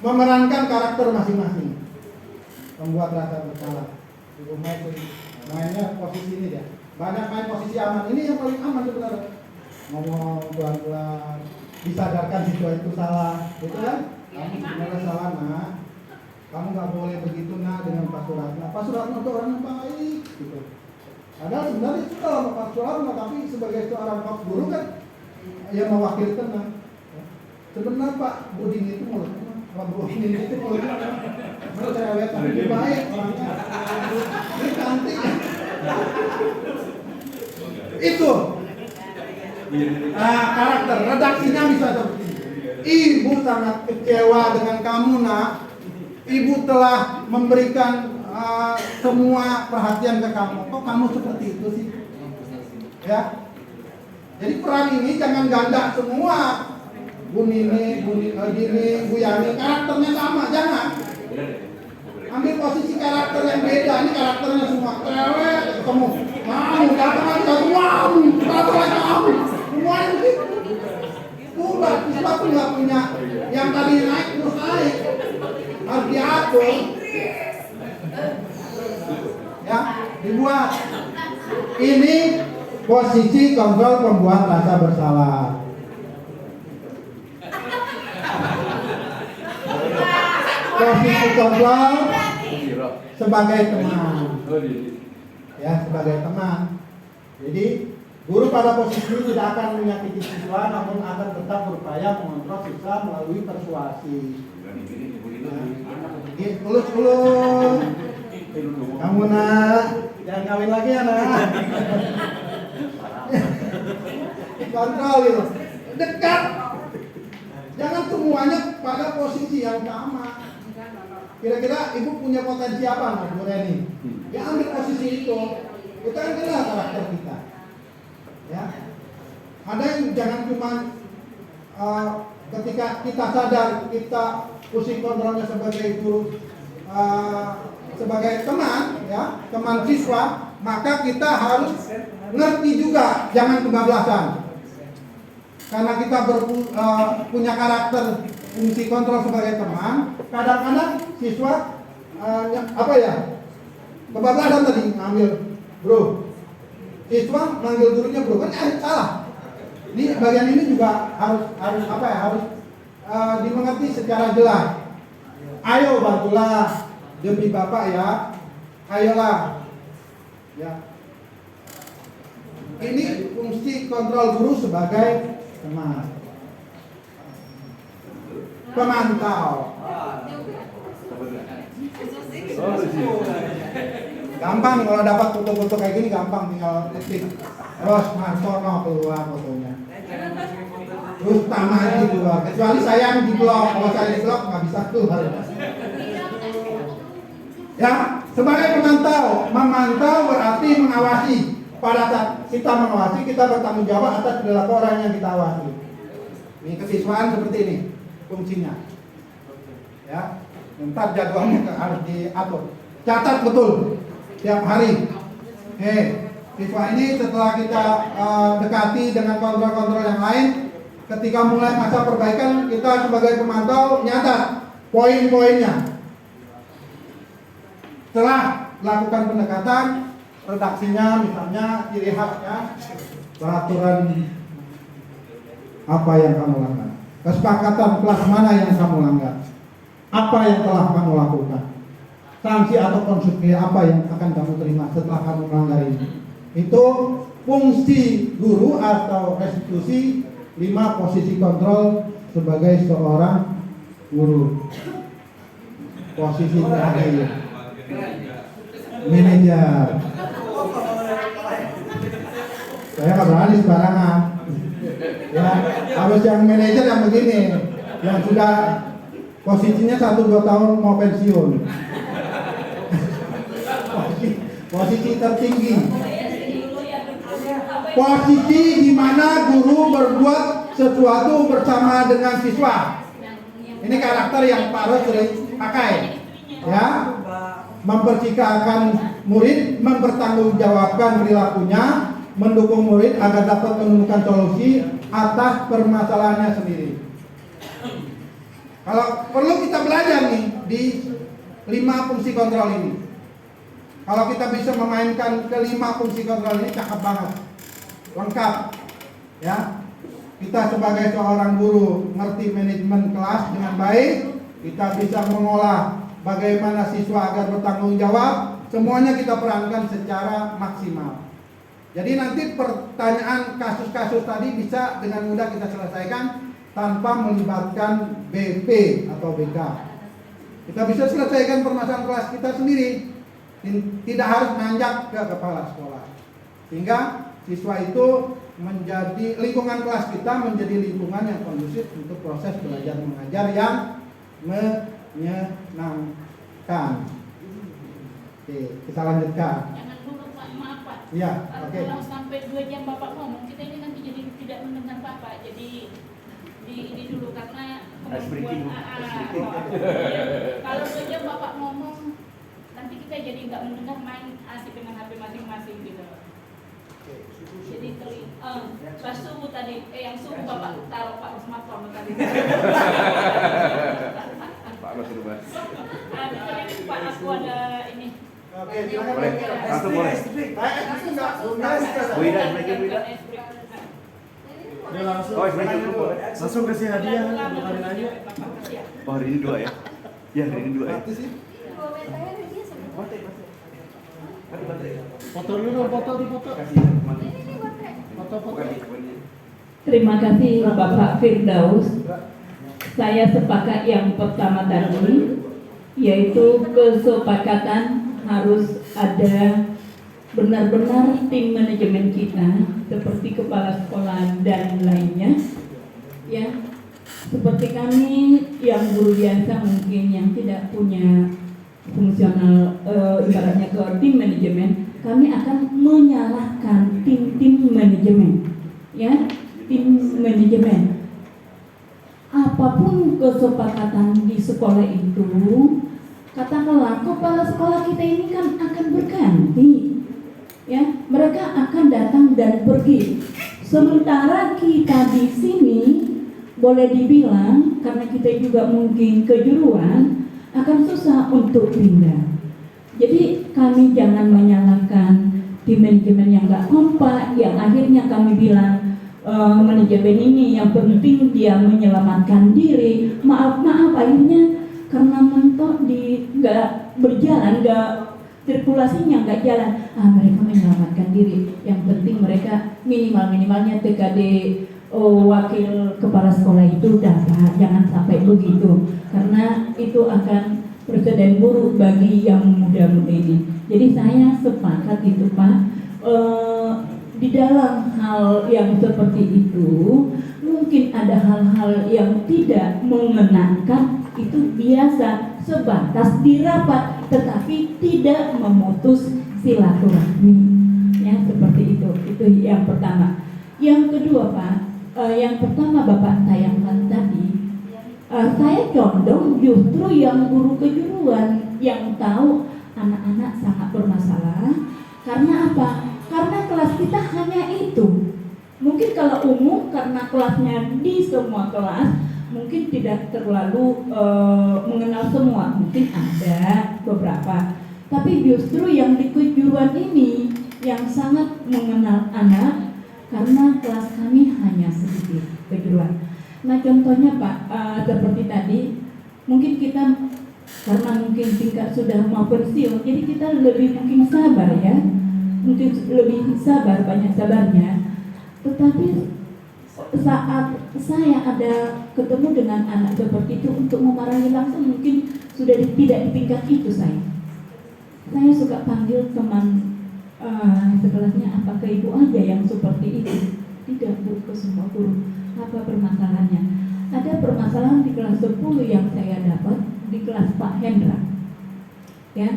memerankan karakter masing-masing, membuat rasa bersalah. Dulu mainnya posisi ini ya. Banyak main posisi aman. Ini yang paling aman sebenarnya. Ngomong pelan-pelan, disadarkan siswa itu salah, gitu kan? Kamu sebenarnya salah, nak. Kamu nggak boleh begitu, nak, dengan Pak Suratno. Pak Suratno itu orang yang baik, gitu. Padahal sebenarnya itu kalau Pak Suratno, tapi sebagai seorang Pak guru kan, yang mewakilkan, nak. Sebenarnya Pak Budin itu mulutnya, Pak Budin itu mulutnya, menurut saya lebih baik orangnya. Ini cantik. Itu. Karakter redaksinya bisa seperti ini. Ibu sangat kecewa dengan kamu, nak. Ibu telah memberikan semua perhatian ke kamu. Kok kamu seperti itu sih? Ya. Jadi peran ini jangan ganda semua. Bu Nini, Bu Yani, karakternya sama, jangan. Ambil posisi karakter yang beda. Ini karakternya semua cewek, ketemu kamu, datang lagi kamu, datang lagi kamu. Semuanya begitu. Bukan, siswa tuh nggak punya yang tadi naik terus naik. Harus diatur. Ya, dibuat. Ini posisi kontrol pembuat rasa bersalah. Posisi kontrol sebagai teman. Ya, sebagai teman. Jadi guru pada posisi ini tidak akan menyakiti siswa, namun akan tetap berupaya mengontrol siswa melalui persuasi. Ulus. Kamu, nak, jangan kawin lagi ya, nak. Kontrol gitu. Dekat. Jangan semuanya pada posisi yang sama. Kira-kira ibu punya potensi apa, Mas Bu Reni? Ya ambil posisi itu. Kita kan kenal karakter kita. Ya. Ada yang jangan cuma ketika kita sadar kita pusing kontrolnya sebagai guru, sebagai teman, ya, teman siswa, maka kita harus ngerti juga, jangan kebablasan. Karena kita punya karakter fungsi kontrol sebagai teman, kadang-kadang siswa kebablasan tadi ngambil bro. Siswa manggil gurunya bro, kan salah. Ini bagian ini juga harus dimengerti secara jelas. Ayo bantulah demi Bapak ya. Ayolah. Ya. Ini fungsi kontrol guru sebagai teman. Pemantau. Gampang kalau dapat foto-foto kayak gini, gampang tinggal ketik Ros Martono keluar fotonya. Terus Tamadi keluar. Kecuali saya yang di blog, kalau saya di blog nggak bisa keluar. Ya, sebagai memantau berarti mengawasi. Pada saat kita mengawasi, kita bertanggung jawab atas perilaku orang yang kita awasi. Ini kesiswaan seperti ini fungsinya. Ya, ntar jadwalnya harus diatur. Catat betul tiap hari. Siswa ini setelah kita dekati dengan kontrol-kontrol yang lain, ketika mulai masa perbaikan, kita sebagai pemantau nyatat poin-poinnya. Setelah lakukan pendekatan, redaksinya misalnya ciri khasnya, peraturan apa yang kamu langgar, kesepakatan kelas mana yang kamu langgar, apa yang telah kamu lakukan, sanksi atau konsekuensi apa yang akan kamu terima setelah kamu melanggar ini. Itu fungsi guru atau restitusi 5 posisi kontrol sebagai seorang guru. Posisi terakhir manajer. Saya nggak berani sembarangan. Ya, harus yang manajer yang begini, yang sudah posisinya 1-2 tahun mau pensiun. Posisi tertinggi. Posisi di mana guru berbuat sesuatu bersama dengan siswa. Ini karakter yang Pak Ros sering pakai. Ya. mempercikakan murid, mempertanggungjawabkan perilakunya, mendukung murid agar dapat menemukan solusi atas permasalahannya sendiri. Kalau perlu kita belajar nih di 5 fungsi kontrol ini. Kalau kita bisa memainkan kelima fungsi kontrol ini, cakep banget, lengkap, ya. Kita sebagai seorang guru ngerti manajemen kelas dengan baik, kita bisa mengolah bagaimana siswa agar bertanggung jawab, semuanya kita perankan secara maksimal. Jadi nanti pertanyaan kasus-kasus tadi bisa dengan mudah kita selesaikan tanpa melibatkan BP atau BK. Kita bisa selesaikan permasalahan kelas kita sendiri, tidak harus menanjak ke kepala sekolah. Sehingga siswa itu menjadi, lingkungan kelas kita menjadi lingkungan yang kondusif untuk proses belajar mengajar yang menyenangkan. Oke, kita lanjutkan. Jangan dulu Pak, maaf Pak. Iya, oke. Kalau sampai 2 jam Bapak ngomong, kita ini nanti jadi tidak mendengar Bapak. Jadi di ini dulu karena kemampuan kalau 2 jam Bapak ngomong, nanti kita jadi nggak mendengar, main asik dengan HP masing-masing gitu. Jadi pas subuh tadi, yang subuh Bapak taruh Pak smartphone tadi. Pak Mas Rubah. Pak aku ada ini. Oke, silakan. Boleh, langsung boleh. Dia langsung, Oh, sebenarnya cukup boleh. langsung kasih hadiah bukan aja. Oh, hari ini 2 ya? Ya, hari ini 2 ya. Berarti sih. Foto dulu, foto di foto. Foto. Terima kasih Bapak Firdaus. Saya sepakat yang pertama tadi, yaitu kesepakatan harus ada benar-benar tim manajemen kita seperti kepala sekolah dan lainnya, ya. Seperti kami yang guru biasa mungkin yang tidak punya fungsional ibaratnya ke tim manajemen, kami akan menyalahkan tim manajemen, ya, tim manajemen. Apapun kesepakatan di sekolah itu, katakanlah kepala sekolah kita ini kan akan berganti, ya, mereka akan datang dan pergi. Sementara kita di sini boleh dibilang karena kita juga mungkin kejuruan akan susah untuk pindah. Jadi kami jangan menyalahkan tim manajemen yang nggak kompak, yang akhirnya kami bilang manajemen ini yang penting dia menyelamatkan diri. Maaf akhirnya karena mentok di nggak berjalan, nggak sirkulasinya nggak jalan, mereka menyelamatkan diri. Yang penting mereka minimalnya TKD wakil kepala sekolah itu dapat, jangan sampai begitu karena itu akan presiden buruk bagi yang muda-muda ini. Jadi saya sepakat itu Pak, di dalam hal yang seperti itu mungkin ada hal-hal yang tidak mengenakan, itu biasa sebatas di rapat tetapi tidak memutus silaturahmi, ya, seperti itu yang pertama. Yang kedua Pak, yang pertama Bapak tayangkan tadi, saya condong justru yang guru kejuruan yang tahu anak-anak sangat bermasalah. Karena apa? Karena kelas kita hanya itu. Mungkin kalau umum karena kelasnya di semua kelas mungkin tidak terlalu mengenal semua, mungkin ada beberapa. Tapi justru yang di kejuruan ini yang sangat mengenal anak karena kelas kami hanya sedikit kejuruan. Nah contohnya Pak, seperti tadi mungkin kita karena mungkin tingkat sudah mau pensiun, jadi kita lebih mungkin sabar ya, mungkin lebih sabar, banyak sabarnya. Tetapi saat saya ada ketemu dengan anak seperti itu untuk memarahi langsung mungkin sudah tidak di tingkat itu saya suka panggil teman sekelasnya, apakah ibu aja yang seperti itu? Tidak Bu, ke semua guru. Apa permasalahannya? Ada permasalahan di kelas 10 yang saya dapat di kelas Pak Hendra, ya,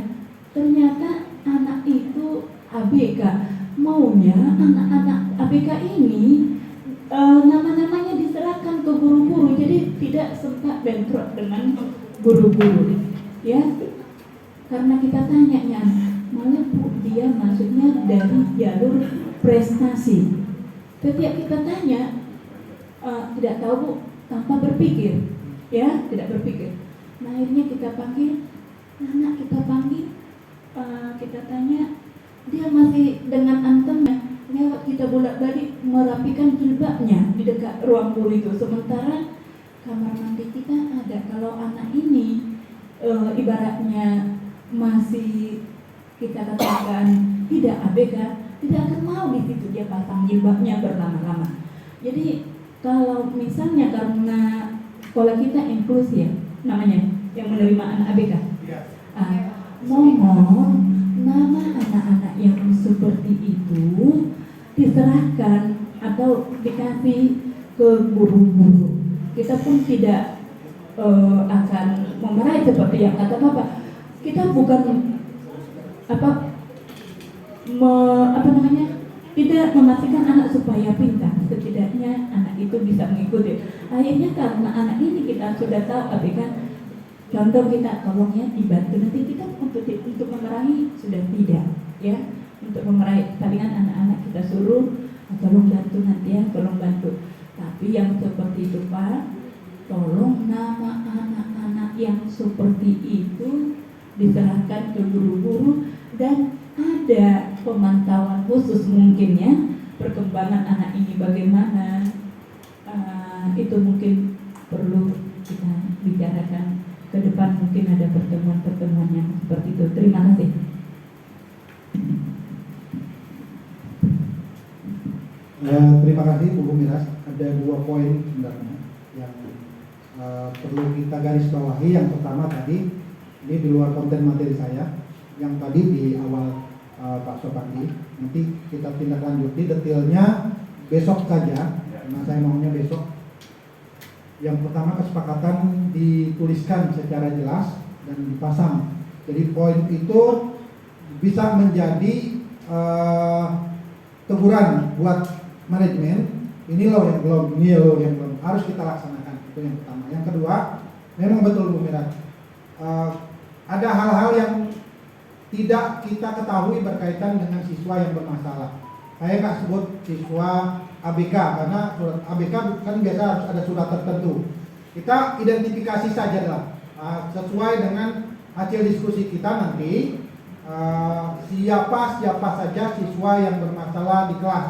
ternyata anak itu ABK, maunya anak-anak ABK ini nama-namanya diserahkan ke guru-guru, jadi tidak sempat bentrok dengan guru-guru, ya. karena kita tanya malah Bu, dia masuknya dari jalur prestasi. Setiap kita tanya tidak tahu Bu, tanpa berpikir, ya tidak berpikir. Nah akhirnya kita panggil, anak kita panggil, kita tanya, dia masih dengan antemnya lewat kita bolak-balik merapikan jilbabnya di dekat ruang guru itu. Sementara kamar mandi kita ada. Kalau anak ini ibaratnya masih kita katakan tidak ABK, tidak akan mau di situ dia pasang jilbabnya berlama-lama. Jadi kalau misalnya karena sekolah kita inklusi ya namanya, yang menerima anak ABK, mohon nama anak-anak yang seperti itu diserahkan atau dikasih ke guru-guru. Kita pun tidak akan memarahi seperti yang kata Bapak. Kita bukan tidak memastikan anak supaya pintar. Setidaknya anak itu bisa mengikuti. Akhirnya karena anak ini kita sudah tahu, tapi kan contoh kita tolong ya dibantu. Nanti kita untuk memarahi sudah tidak, ya. Untuk memarahi palingan anak-anak kita suruh tolong bantu nanti ya, tolong bantu. Tapi yang seperti itu Pak, tolong nama anak-anak yang seperti itu diserahkan ke guru-guru dan ada pemantauan khusus mungkin ya, perkembangan anak ini bagaimana. Itu mungkin perlu kita bicarakan ke depan, mungkin ada pertemuan-pertemuan yang seperti itu. Terima kasih. Terima kasih Bu Miras. Ada 2 poin sebenarnya yang perlu kita garis bawahi. Yang pertama tadi, ini di luar konten materi saya, yang tadi di awal Pak Sopandi. Nanti kita tindak lanjuti detailnya besok saja, karena saya maunya besok. Yang pertama, kesepakatan dituliskan secara jelas dan dipasang. Jadi poin itu bisa menjadi teguran buat manajemen. Ini loh yang belum, ini loh yang belum, harus kita laksanakan. Itu yang pertama. Yang kedua, memang betul Bu Mira, ada hal-hal yang tidak kita ketahui berkaitan dengan siswa yang bermasalah. Saya nggak sebut siswa ABK karena surat ABK kan biasa harus ada surat tertentu. Kita identifikasi saja lah sesuai dengan hasil diskusi kita nanti, siapa saja siswa yang bermasalah di kelas.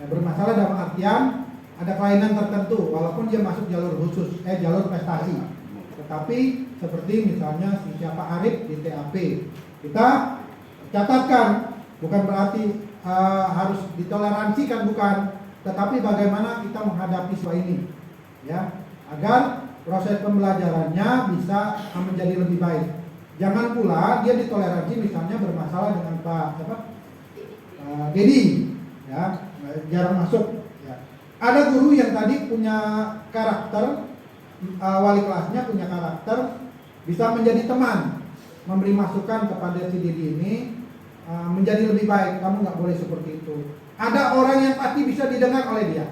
Yang bermasalah dalam artian ada kelainan tertentu walaupun dia masuk jalur khusus, jalur prestasi. Tetapi seperti misalnya siapa Arif di TAP, kita catatkan, bukan berarti harus ditoleransikan, bukan, tetapi bagaimana kita menghadapi siswa ini, ya, agar proses pembelajarannya bisa menjadi lebih baik. Jangan pula dia ditoleransi misalnya bermasalah dengan Pak Dedi, ya, jarang masuk. Ya. Ada guru yang tadi punya karakter, wali kelasnya punya karakter, bisa menjadi teman, memberi masukan kepada si Dedi ini menjadi lebih baik. Kamu nggak boleh seperti itu. Ada orang yang pasti bisa didengar oleh dia,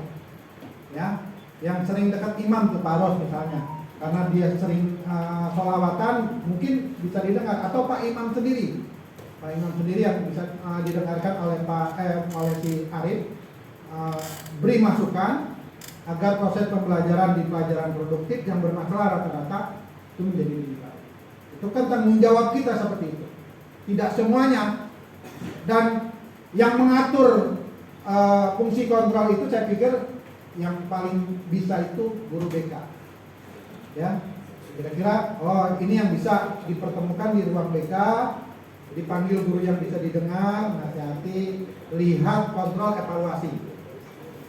ya, yang sering dekat imam tuh Pak Ros misalnya, karena dia sering sholawatan, mungkin bisa didengar. Atau Pak Imam sendiri yang bisa didengarkan oleh oleh si Arif, beri masukan agar proses pembelajaran di pelajaran produktif yang bermasalah rata-rata itu menjadi lebih baik. Itu kan tanggung jawab kita seperti itu. Tidak semuanya. Dan yang mengatur fungsi kontrol itu saya pikir yang paling bisa itu guru BK. Ya, kira-kira ini yang bisa dipertemukan di ruang BK, dipanggil guru yang bisa didengar, nasihati, lihat, kontrol, evaluasi.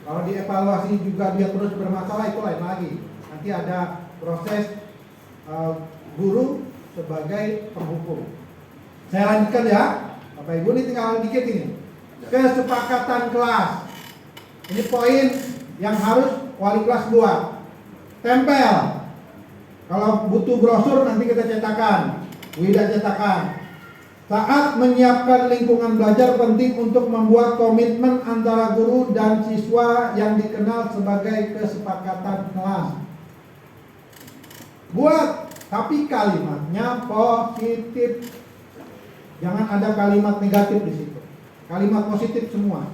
Kalau dievaluasi juga dia terus bermasalah, itu lain lagi. Nanti ada proses guru sebagai penghukum. Saya lanjutkan ya, Bapak Ibu, ini tinggal dikit ini. Kesepakatan kelas. Ini poin yang harus wali kelas buat. Tempel. Kalau butuh brosur nanti kita cetakan. Wida cetakan. Saat menyiapkan lingkungan belajar penting untuk membuat komitmen antara guru dan siswa yang dikenal sebagai kesepakatan kelas. Buat tapi kalimatnya positif. Jangan ada kalimat negatif di situ. Kalimat positif semua.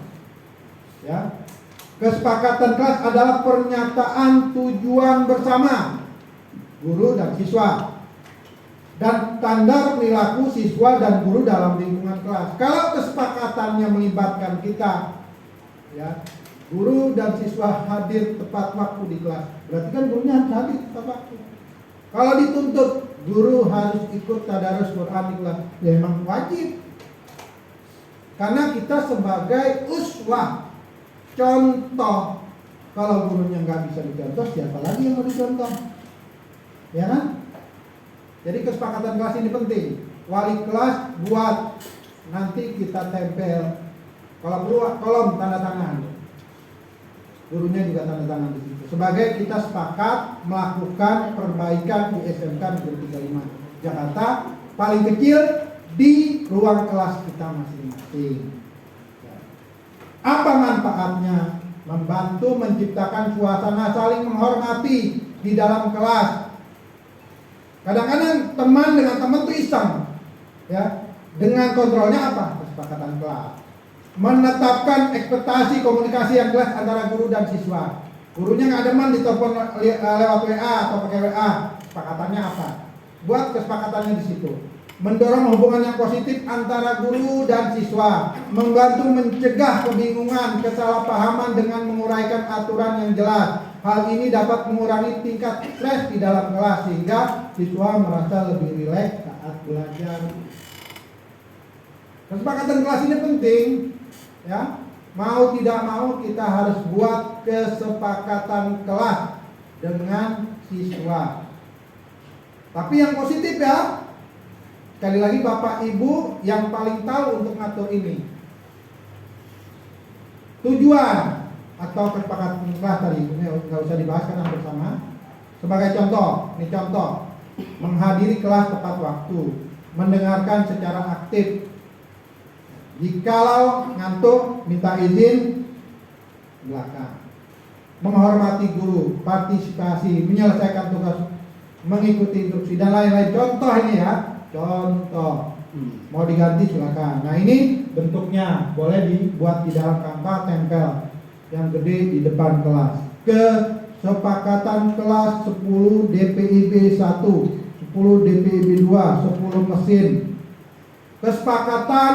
Ya. Kesepakatan kelas adalah pernyataan tujuan bersama guru dan siswa dan standar perilaku siswa dan guru dalam lingkungan kelas. Kalau kesepakatannya melibatkan kita, ya, guru dan siswa hadir tepat waktu di kelas, berarti kan gurunya harus hadir tepat waktu. Kalau dituntut guru harus ikut tadarus Quran di kelas, ya memang wajib. Karena kita sebagai uswah, contoh. Kalau gurunya nggak bisa dicontoh, siapa lagi yang mau dicontoh? Ya kan? Jadi kesepakatan kelas ini penting. Wali kelas buat, nanti kita tempel. Kalau perlu kolom tanda tangan. Gurunya juga tanda tangan di situ. Sebagai kita sepakat melakukan perbaikan di SMK Negeri 35 Jakarta, paling kecil di ruang kelas kita masing-masing. Apa manfaatnya? Membantu menciptakan suasana saling menghormati di dalam kelas. Kadang-kadang teman dengan teman itu iseng, ya. Dengan kontrolnya apa? Kesepakatan kelas. Menetapkan ekspektasi komunikasi yang jelas antara guru dan siswa. Gurunya nggak demen ditelepon lewat WA atau pakai WA. Kesepakatannya apa? Buat kesepakatannya di situ. Mendorong hubungan yang positif antara guru dan siswa, membantu mencegah kebingungan, kesalahpahaman dengan menguraikan aturan yang jelas. Hal ini dapat mengurangi tingkat stres di dalam kelas sehingga siswa merasa lebih rileks saat belajar. Kesepakatan kelas ini penting, ya. Mau tidak mau kita harus buat kesepakatan kelas dengan siswa. Tapi yang positif, ya. Sekali lagi Bapak Ibu yang paling tahu untuk ngatur ini. Tujuan atau kesepakatan kelas tadi ini nggak usah dibahas karena bersama. Sebagai contoh, ini contoh, menghadiri kelas tepat waktu, mendengarkan secara aktif. Jikalau ngantuk minta izin belakang. Menghormati guru, partisipasi, menyelesaikan tugas, mengikuti instruksi dan lain-lain. Contoh ini ya. Contoh, mau diganti silakan. Nah ini bentuknya boleh dibuat di dalam kanvas, tempel yang gede di depan kelas. Kesepakatan kelas 10 DPIB 1, 10 DPIB 2, 10 mesin. Kesepakatan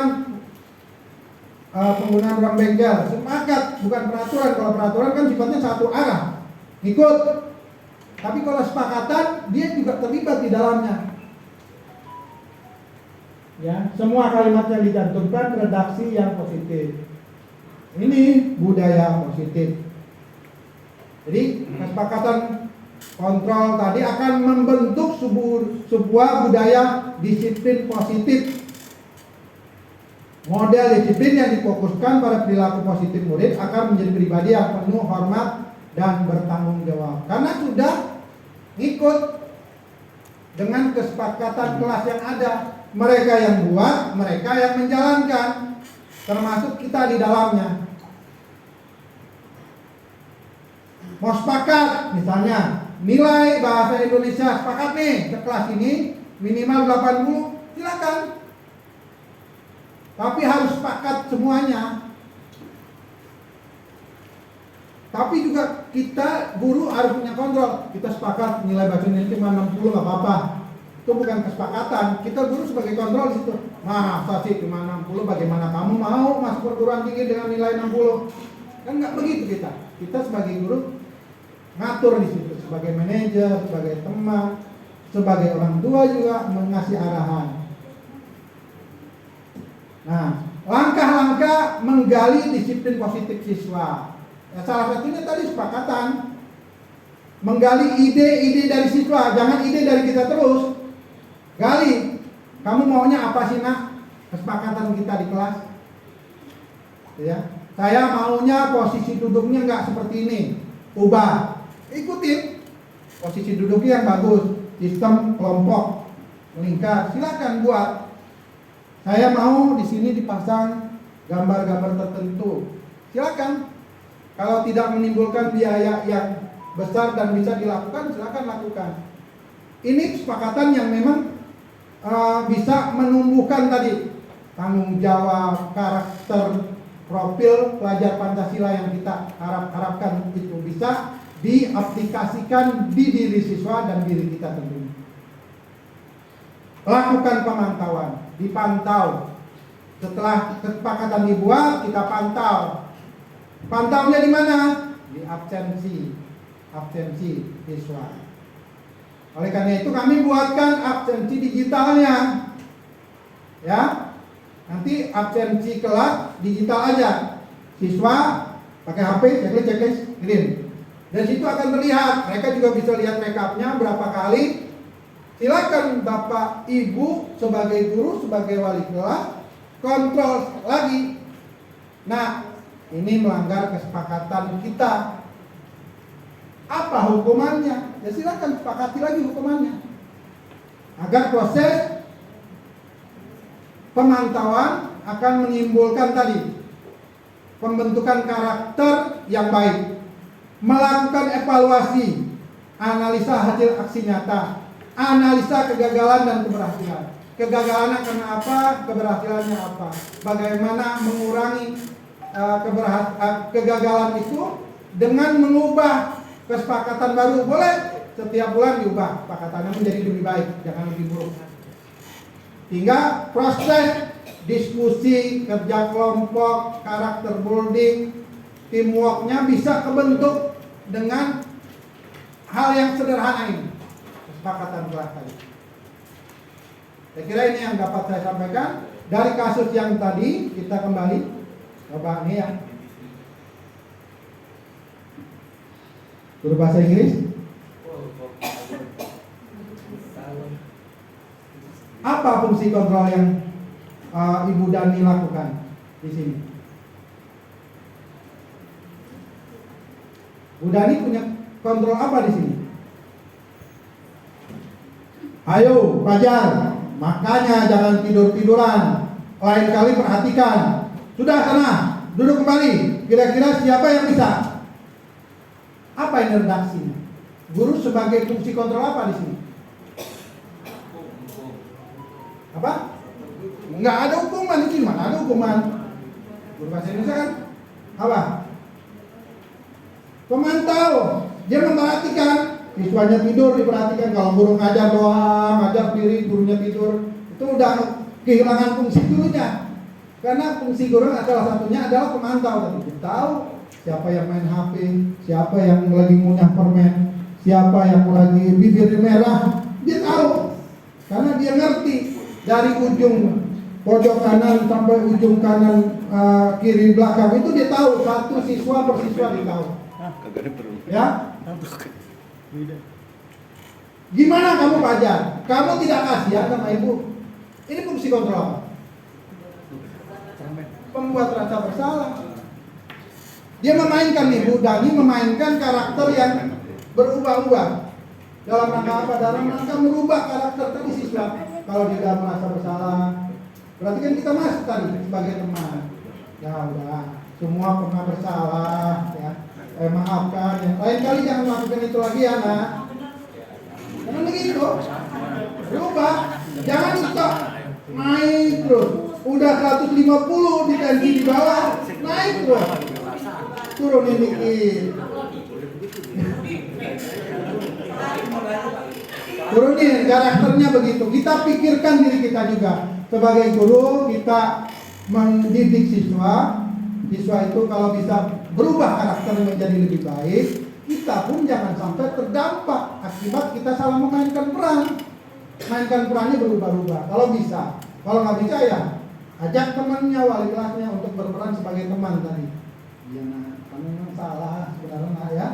penggunaan ruang bengkel, sepakat, bukan peraturan. Kalau peraturan kan sifatnya satu arah, ikut. Tapi kalau sepakatan dia juga terlibat di dalamnya. Ya, semua kalimatnya dicantumkan redaksi yang positif. Ini budaya positif. Jadi kesepakatan kontrol tadi akan membentuk sebuah budaya disiplin positif. Model disiplin yang difokuskan pada perilaku positif murid akan menjadi pribadi yang penuh hormat dan bertanggung jawab. Karena sudah ikut dengan kesepakatan kelas yang ada. Mereka yang buat, mereka yang menjalankan, termasuk kita di dalamnya. Mau sepakat, misalnya nilai bahasa Indonesia sepakat nih, kelas ini minimal 80, silakan. Tapi harus sepakat semuanya. Tapi juga kita guru harus punya kontrol. Kita sepakat nilai bahasa Indonesia cuma 60 nggak apa-apa. Itu bukan kesepakatan. Kita guru sebagai kontrol di situ. Masa sih cuma 60, bagaimana kamu mau masuk perguruan tinggi dengan nilai 60? Kan nggak begitu kita. Kita sebagai guru ngatur di situ, sebagai manajer, sebagai teman, sebagai orang tua juga mengasih arahan. Nah, langkah-langkah menggali disiplin positif siswa. Ya, salah satunya tadi sepakatan. Menggali ide-ide dari siswa, jangan ide dari kita terus. Gali, kamu maunya apa sih nak? Kesepakatan kita di kelas. Ya, saya maunya posisi duduknya nggak seperti ini, ubah. Ikutin posisi duduknya yang bagus, sistem kelompok melingkar. Silakan buat. Saya mau di sini dipasang gambar-gambar tertentu. Silakan. Kalau tidak menimbulkan biaya yang besar dan bisa dilakukan, silakan lakukan. Ini kesepakatan yang memang bisa menumbuhkan tadi tanggung jawab, karakter, profil pelajar Pancasila yang kita harapkan itu bisa diaplikasikan di diri siswa dan diri kita tentunya. Lakukan pemantauan, dipantau. Setelah kesepakatan dibuat, kita pantau. Pantaunya di mana? Di absensi siswa. Oleh karena itu kami buatkan absensi digitalnya. Ya. Nanti absensi kelas digital aja. Siswa pakai HP, checklist, kirim. Dan situ akan terlihat, mereka juga bisa lihat rekapnya berapa kali. Silakan Bapak Ibu sebagai guru, sebagai wali kelas kontrol lagi. Nah, ini melanggar kesepakatan kita. Apa hukumannya? Ya silakan sepakati lagi hukumannya. Agar proses pemantauan akan menimbulkan tadi pembentukan karakter yang baik, melakukan evaluasi, analisa hasil aksi nyata, analisa kegagalan dan keberhasilan. Kegagalannya karena apa? Keberhasilannya apa? Bagaimana mengurangi kegagalan itu dengan mengubah kesepakatan baru. Boleh setiap bulan diubah kesepakatannya menjadi lebih baik, jangan lebih buruk. Hingga proses diskusi, kerja kelompok, karakter building, teamworknya bisa kebentuk dengan hal yang sederhana ini, kesepakatan kelas tadi. Saya kira ini yang dapat saya sampaikan dari kasus yang tadi. Kita kembali coba nih ya, guru bahasa Inggris. Apa fungsi kontrol yang Ibu Dani lakukan di sini? Bu Dani punya kontrol apa di sini? Ayo, pelajar, makanya jangan tidur-tiduran. Lain kali perhatikan. Sudah sana, duduk kembali. Kira-kira siapa yang bisa? Apa ini redaksinya? Guru sebagai fungsi kontrol apa di sini? Apa? Enggak ada hukuman di sini, mana ada hukuman? Guru bahasa Indonesia kan? Apa? Pemantau, dia memperhatikan. Siswanya tidur diperhatikan. Kalau guru ngajar doang, ngajar diri, gurunya tidur, itu udah kehilangan fungsi gurunya. Karena fungsi guru salah satunya adalah pemantau. Dia tahu siapa yang main HP, siapa yang lagi ngunyah permen, siapa yang lagi bibirnya merah. Dia tahu, karena dia ngerti dari ujung pojok kanan sampai ujung kanan kiri belakang itu dia tahu, satu siswa per siswa dia tahu. Ya. Gimana kamu pelajar? Kamu tidak kasihan sama ibu? Ini fungsi kontrol apa? Pembuat rasa bersalah. Dia memainkan ibu Dani, memainkan karakter yang berubah-ubah. Dalam rangka apa? Dalam rangka merubah karakter tadi siswa. Kalau dia sudah merasa bersalah, berarti kan kita masuk tadi sebagai teman. Ya udah, semua pernah bersalah, ya. Maafkan. Ya. Lain kali jangan melakukan itu lagi ya, nak. Jangan begitu. Berubah. Jangan stop. Naik terus. Udah 150 di tensi di bawah, naik terus. Turunin dikit. Turunin karakternya begitu. Kita pikirkan diri kita juga. Sebagai guru kita mendidik siswa. Siswa itu kalau bisa berubah karakter menjadi lebih baik, kita pun jangan sampai terdampak akibat kita salah memainkan peran. Mainkan perannya berubah-ubah. Kalau bisa, kalau nggak bisa ya ajak temannya, wali kelasnya untuk berperan sebagai teman tadi. Iya nak, kamu memang salah sebenarnya nak ya.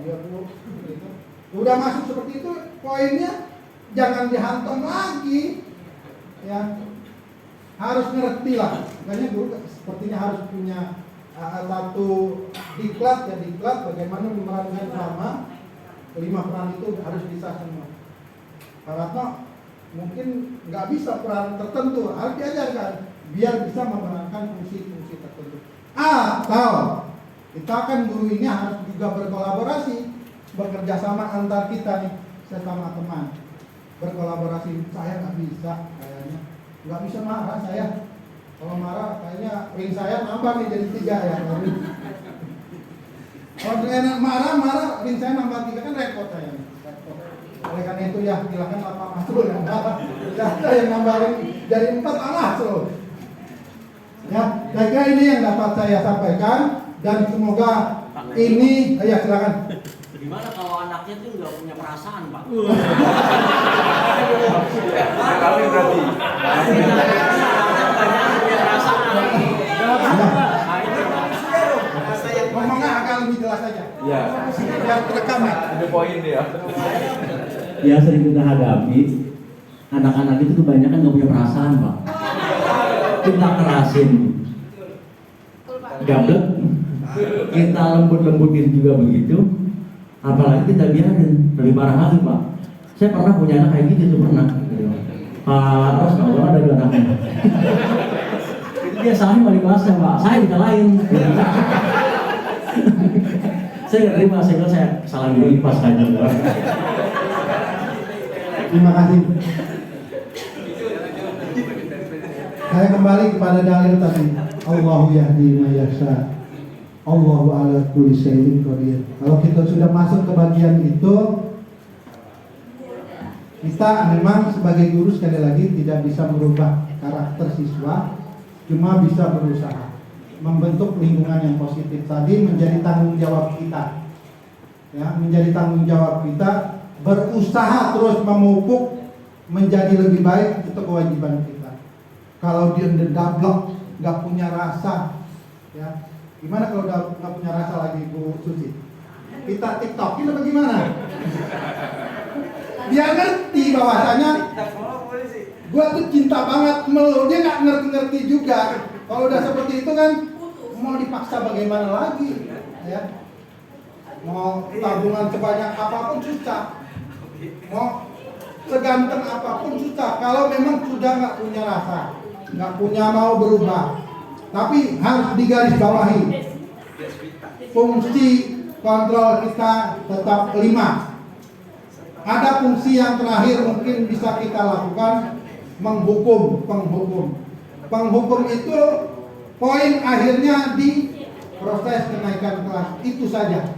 Iya bu, gitu. Udah masuk seperti itu, poinnya jangan dihantam lagi, ya. Harus ngerti lah. Makanya guru sepertinya harus punya satu diklat ya, diklat bagaimana memerankan drama. 5 peran itu harus bisa semua. Karena mungkin nggak bisa peran tertentu, harus diajarkan biar bisa memerankan fungsi-fungsi tertentu. Atau kita kan guru ini harus juga berkolaborasi, bekerja sama antar kita nih, sesama teman. berkolaborasi. Saya nggak bisa kayaknya, nggak bisa marah saya. Kalau marah kayaknya ring saya nambah nih jadi 3 ya. Kalau saya marah ring saya nambah 3 kan repot saya. Repot. Oleh karena itu ya silakan Bapak Masrul yang marah. Saya yang nambahin jadi 4 Masrul. Ya, saya kira ini yang dapat saya sampaikan dan semoga ini ya silakan. Gimana kalau anaknya tuh nggak punya perasaan, Pak? Kami berarti. Ngomongnya agak lebih jelas aja. Ya. Biar terekam ya. Ada poin dia. Ya sering kita hadapi, anak-anak itu kebanyakan nggak punya perasaan, Pak. Kita kerasin, gablek, kita lembut-lembutin juga begitu. Apalagi kita biarin, lebih parah lagi, Pak. Saya pernah punya anak kayak gitu tuh pernah. Terus kalau ada 2 anaknya. Dia salahnya balik kelasnya, Pak. Saya dikalahin. Saya nggak terima, saya bilang saya salah dulu pas aja. Terima kasih. Saya kembali kepada dalil tadi. Allahu yahdi man yasha. Allahu ala kulli syai'in qadir. Kalau kita sudah masuk ke bagian itu, kita memang sebagai guru sekali lagi tidak bisa merubah karakter siswa, cuma bisa berusaha membentuk lingkungan yang positif tadi menjadi tanggung jawab kita. Ya, menjadi tanggung jawab kita, berusaha terus memupuk menjadi lebih baik, itu kewajiban kita. Kalau dia dablok, nggak punya rasa, ya gimana kalau nggak punya rasa lagi Bu Susi? Kita tiktokin apa gimana? Dia ngerti bahwasanya gue tuh cinta banget melu, dia nggak ngerti juga. Kalau udah seperti itu kan mau dipaksa bagaimana lagi, ya? Mau tabungan sebanyak apapun susah, mau seganteng apapun susah. Kalau memang sudah nggak punya rasa, nggak punya mau berubah. Tapi harus digarisbawahi, fungsi kontrol kita tetap 5. Ada fungsi yang terakhir mungkin bisa kita lakukan, menghukum, penghukum. Penghukum itu poin akhirnya di proses kenaikan kelas, itu saja.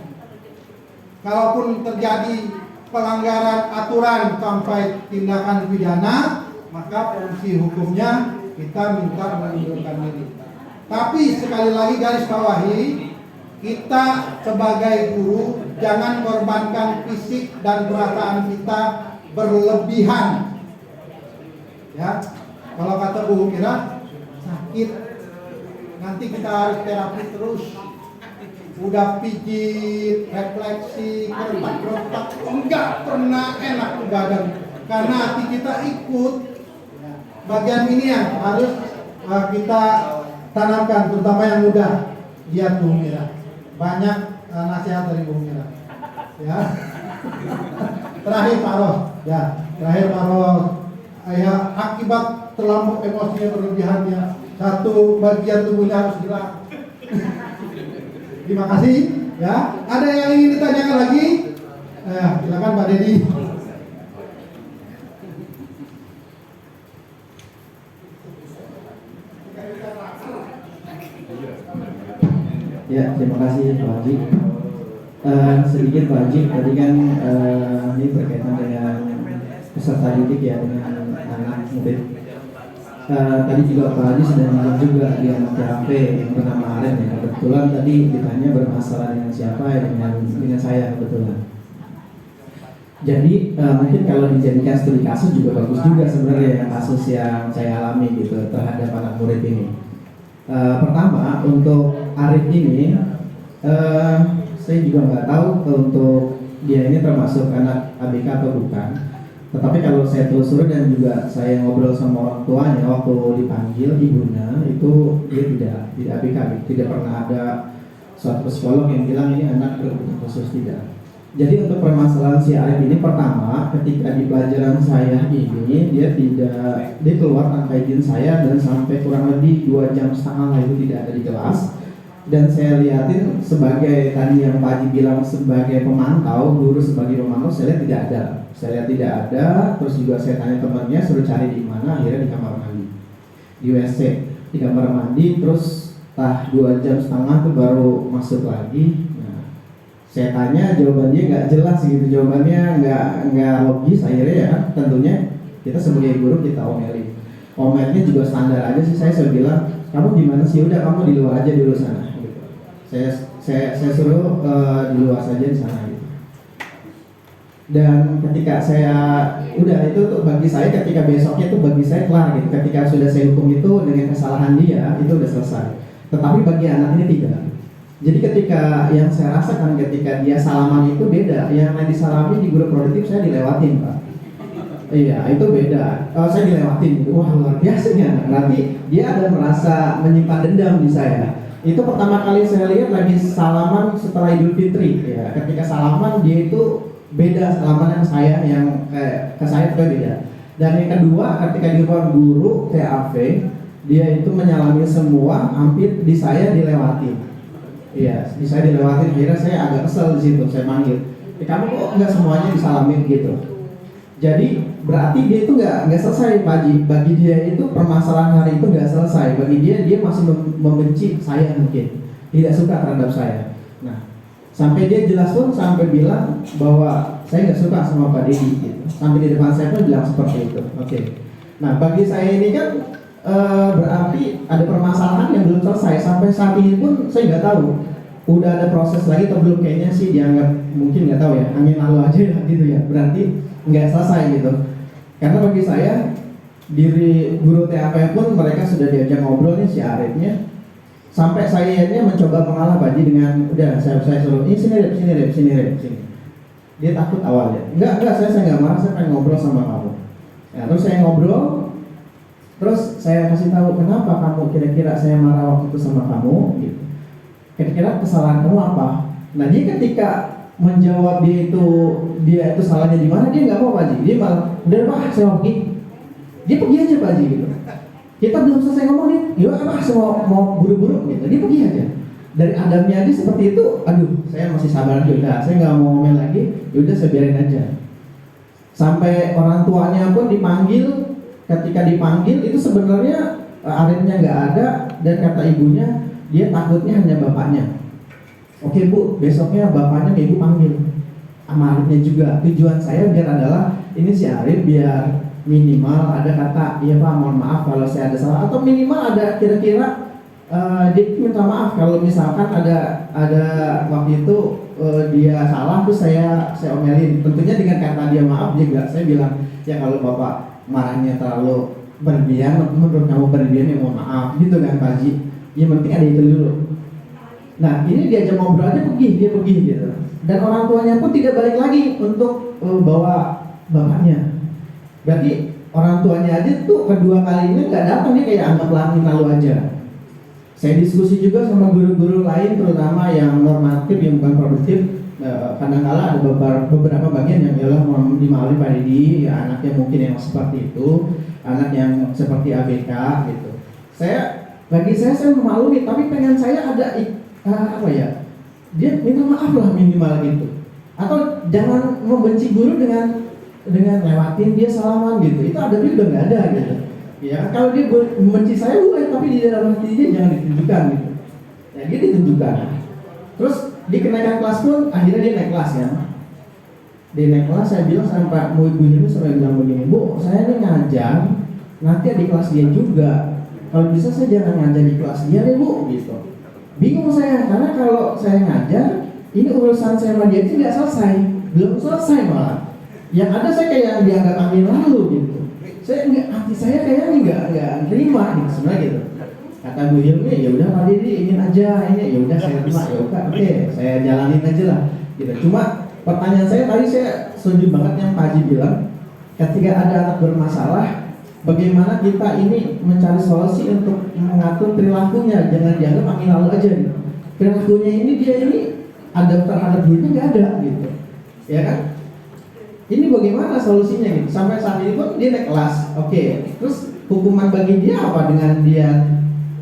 Kalaupun terjadi pelanggaran aturan sampai tindakan pidana, maka fungsi hukumnya kita minta mengundurkan diri. Tapi sekali lagi garis bawahi, kita sebagai guru jangan korbankan fisik dan perasaan kita berlebihan. Ya, kalau kata Bu Mira, sakit, nanti kita harus terapi terus. Udah pijit, refleksi, kerentak-kerentak, enggak pernah enak ke badan karena hati kita ikut. Bagian ini yang harus kita tanamkan, terutama yang muda. Lihat Bu Mira, banyak nasihat dari Bu Mira. Ya, terakhir Pak Ros, ya, terakhir Pak Ros. Ya, akibat terlampau emosinya berlebihannya, satu bagian tubuhnya harus hilang. Terima kasih. Ya, ada yang ingin ditanyakan lagi? Silakan Pak Dedi. Ya, terima kasih Pak Haji. Sedikit Pak Haji, tadi kan ini berkaitan dengan peserta didik ya, dengan anak murid. Tadi juga Pak Haji sudah bilang juga di anak THP yang bernama Aren ya. Kebetulan tadi ditanya bermasalah dengan siapa ya, dengan saya kebetulan. Jadi mungkin kalau dijadikan studi kasus juga bagus juga sebenarnya kasus yang saya alami gitu terhadap anak murid ini. Pertama untuk Arif ini, saya juga nggak tahu untuk dia ini termasuk anak ABK atau bukan. Tetapi kalau saya telusuri dan juga saya ngobrol sama orang tuanya waktu dipanggil ibunya, itu dia tidak ABK, tidak pernah ada suatu psikolog yang bilang ini anak berkebutuhan khusus, tidak. Jadi untuk permasalahan si Arif ini, pertama ketika di pelajaran saya ini dia keluar tanpa izin saya dan sampai kurang lebih 2,5 jam itu tidak ada di kelas. dan saya liatin sebagai tadi yang Pak Haji bilang sebagai pemantau, guru sebagai pemantau, saya lihat tidak ada. Saya lihat tidak ada, terus juga saya tanya temannya suruh cari di mana, akhirnya di kamar mandi, di WC, di kamar mandi, terus 2 jam setengah tuh baru masuk lagi. Nah, saya tanya jawabannya nggak jelas gitu, jawabannya nggak logis, akhirnya ya tentunya kita sebagai guru kita omelnya juga standar aja sih, saya bilang kamu gimana sih, udah kamu di luar aja dulu sana gitu. Saya suruh di luar saja di sana gitu. Dan ketika saya udah itu tuh bagi saya, ketika besoknya tuh bagi saya kelar gitu, ketika sudah saya hukum itu dengan kesalahan dia itu udah selesai. Tetapi bagi anak ini tidak. Jadi ketika yang saya rasakan ketika dia salaman itu beda, yang lain disalami di guru produktif saya dilewatin Pak. Iya, itu beda. Saya dilewatin gitu. Wah, luar biasanya. Berarti dia ada merasa menyimpan dendam di saya. Itu pertama kali saya lihat lagi salaman setelah Idul Fitri ya. Ketika salaman dia itu beda salaman yang saya ke saya itu beda. Dan yang kedua, ketika di ruang guru TAV, dia itu menyalami semua, hampir di saya dilewatin. Iya, di saya dilewatin. Akhirnya saya agak kesel di situ. Saya manggil, kamu kok nggak semuanya disalamin gitu. Jadi berarti dia itu nggak selesai Pak Haji. Bagi dia itu permasalahan hari itu nggak selesai. Bagi dia masih membenci saya mungkin, tidak suka terhadap saya. Nah, sampai dia jelas pun sampai bilang bahwa saya nggak suka sama Pak Dedi. Gitu. Sampai di depan saya pun bilang seperti itu. Oke. Nah, bagi saya ini kan berarti ada permasalahan yang belum selesai. Sampai saat ini pun saya nggak tahu. Udah ada proses lagi atau belum, kayaknya sih dianggap mungkin nggak tahu ya, angin lalu aja gitu ya. Berarti nggak selesai gitu. Karena bagi saya diri guru TAP pun mereka sudah diajak ngobrol nih si Arifnya. Sampai saya mencoba mengalah Pak Haji dengan udah saya suruh ini sini. Dia takut awalnya. Enggak, saya nggak marah, saya pengen ngobrol sama kamu. Ya, terus saya ngobrol, terus saya kasih tahu kenapa kamu kira-kira saya marah waktu itu sama kamu gitu. Kira-kira kesalahan kamu apa? Nah, dia ketika menjawab dia itu salahnya di mana, dia nggak mau Pak Haji. Dia malah udah Pak, saya mau pergi. Dia pergi aja Pak Haji gitu. Kita belum selesai ngomong nih, yuk Pak, saya mau buru-buru gitu. Dia pergi aja. Dari adabnya aja seperti itu, aduh, saya masih sabar juga. Saya nggak mau ngomel lagi, yaudah saya biarin aja. Sampai orang tuanya pun dipanggil. Ketika dipanggil itu sebenarnya Arifnya nggak ada, dan kata ibunya dia takutnya hanya bapaknya. Oke Bu, besoknya bapaknya ke ibu panggil sama Arifnya juga. Tujuan saya biar adalah ini si Arif biar minimal ada kata, iya Pak mohon maaf kalau saya ada salah, atau minimal ada kira-kira dia minta maaf kalau misalkan ada waktu itu dia salah terus saya omelin. Tentunya dengan kata dia maaf juga saya bilang ya kalau Bapak marahnya terlalu berlebihan, menurut kamu berlebihan ya mohon maaf gitu kan Pak Haji. Yang penting ada itu dulu. Nah ini diajak ngobrol aja dia pergi gitu. Dan orang tuanya pun tidak balik lagi untuk bawa bapaknya. Berarti orang tuanya aja tuh kedua kalinya nggak datang, dia kayak anggap lalu aja. Saya diskusi juga sama guru-guru lain, terutama yang normatif yang bukan produktif. Kadang-kala ada beberapa bagian yang ialah dimali Pak Dedi, ya anaknya mungkin yang seperti itu, anak yang seperti ABK gitu. Bagi saya memaklumi, tapi pengen saya ada dia minta maaf lah minimal gitu. Atau jangan membenci guru dengan lewatin dia salaman gitu. Itu adabnya udah nggak ada gitu. Ya kalau dia membenci saya boleh, tapi di dalam hati dia jangan ditunjukkan gitu. Ya dia ditunjukkan. Terus di kenaikan kelas pun akhirnya dia naik kelas ya. Dia naik kelas, saya bilang sama Pak Ibu itu sampai bilang begini, Bu, saya ini ngajar, nanti di kelas dia juga. Kalau bisa saya jangan ngajar di kelas dia deh Bu, gitu. Bingung saya, karena kalau saya ngajar, ini urusan saya sama dia itu nggak selesai, belum selesai malah. Yang ada saya kayak dianggap angin lalu gitu. Hati saya kayaknya nggak terima gitu sebenarnya gitu. Kata Bu Hilmi, ya udah Pak Dedi ingin aja ini, ya udah saya terima, ya udah oke, saya jalanin aja lah. Gitu. Cuma pertanyaan saya tadi saya setuju banget yang Pak Haji bilang, ketika ada anak bermasalah, bagaimana kita ini mencari solusi untuk mengatur perilakunya, jangan dianggap angin lalu aja gitu. Perilakunya ini dia ini ada terhadap dirinya nggak ada gitu, ya kan? Ini bagaimana solusinya gitu? Sampai saat ini pun dia naik kelas, oke. Terus hukuman bagi dia apa dengan dia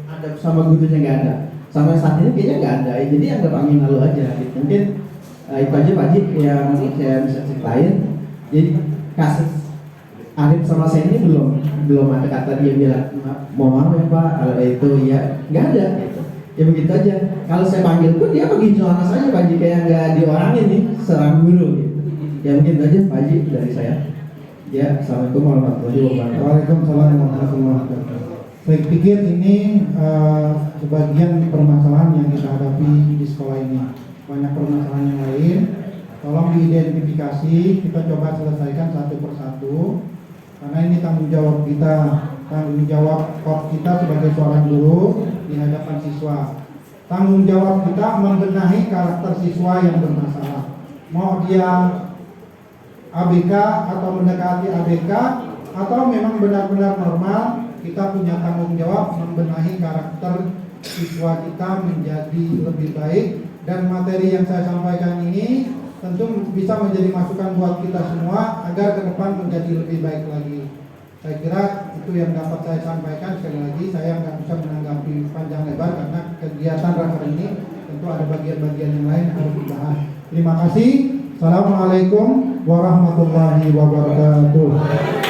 ada sama gurunya nggak ada? sampai saat ini kayaknya nggak ada, jadi anggap angin lalu aja gitu. Mungkin itu aja Pak Haji yang saya bisa ceritain. Jadi kasus Arif sama saya ini belum ada kata dia bilang mau maaf ya Pak, kalau itu ya nggak ada gitu. Ya begitu aja. Kalau saya panggil pun dia pergi celana saja Pak Haji, kayak nggak diorangin nih, serang guru gitu. Ya mungkin itu aja Pak Haji dari saya. Ya, assalamualaikum warahmatullahi wabarakatuh. Waalaikumsalam warahmatullahi wabarakatuh. Saya pikir ini sebagian permasalahan yang kita hadapi di sekolah ini. Banyak permasalahan yang lain. Tolong diidentifikasi, kita coba selesaikan satu persatu. Karena ini tanggung jawab kita, tanggung jawab kita sebagai seorang guru di hadapan siswa. Tanggung jawab kita membenahi karakter siswa yang bermasalah. Mau dia ABK atau mendekati ABK atau memang benar-benar normal, kita punya tanggung jawab membenahi karakter siswa kita menjadi lebih baik. Dan materi yang saya sampaikan ini tentu bisa menjadi masukan buat kita semua agar ke depan menjadi lebih baik lagi. Saya kira itu yang dapat saya sampaikan. Sekali lagi saya nggak bisa menanggapi panjang lebar karena kegiatan raker ini tentu ada bagian-bagian yang lain harus dibahas. Terima kasih. Assalamualaikum warahmatullahi wabarakatuh.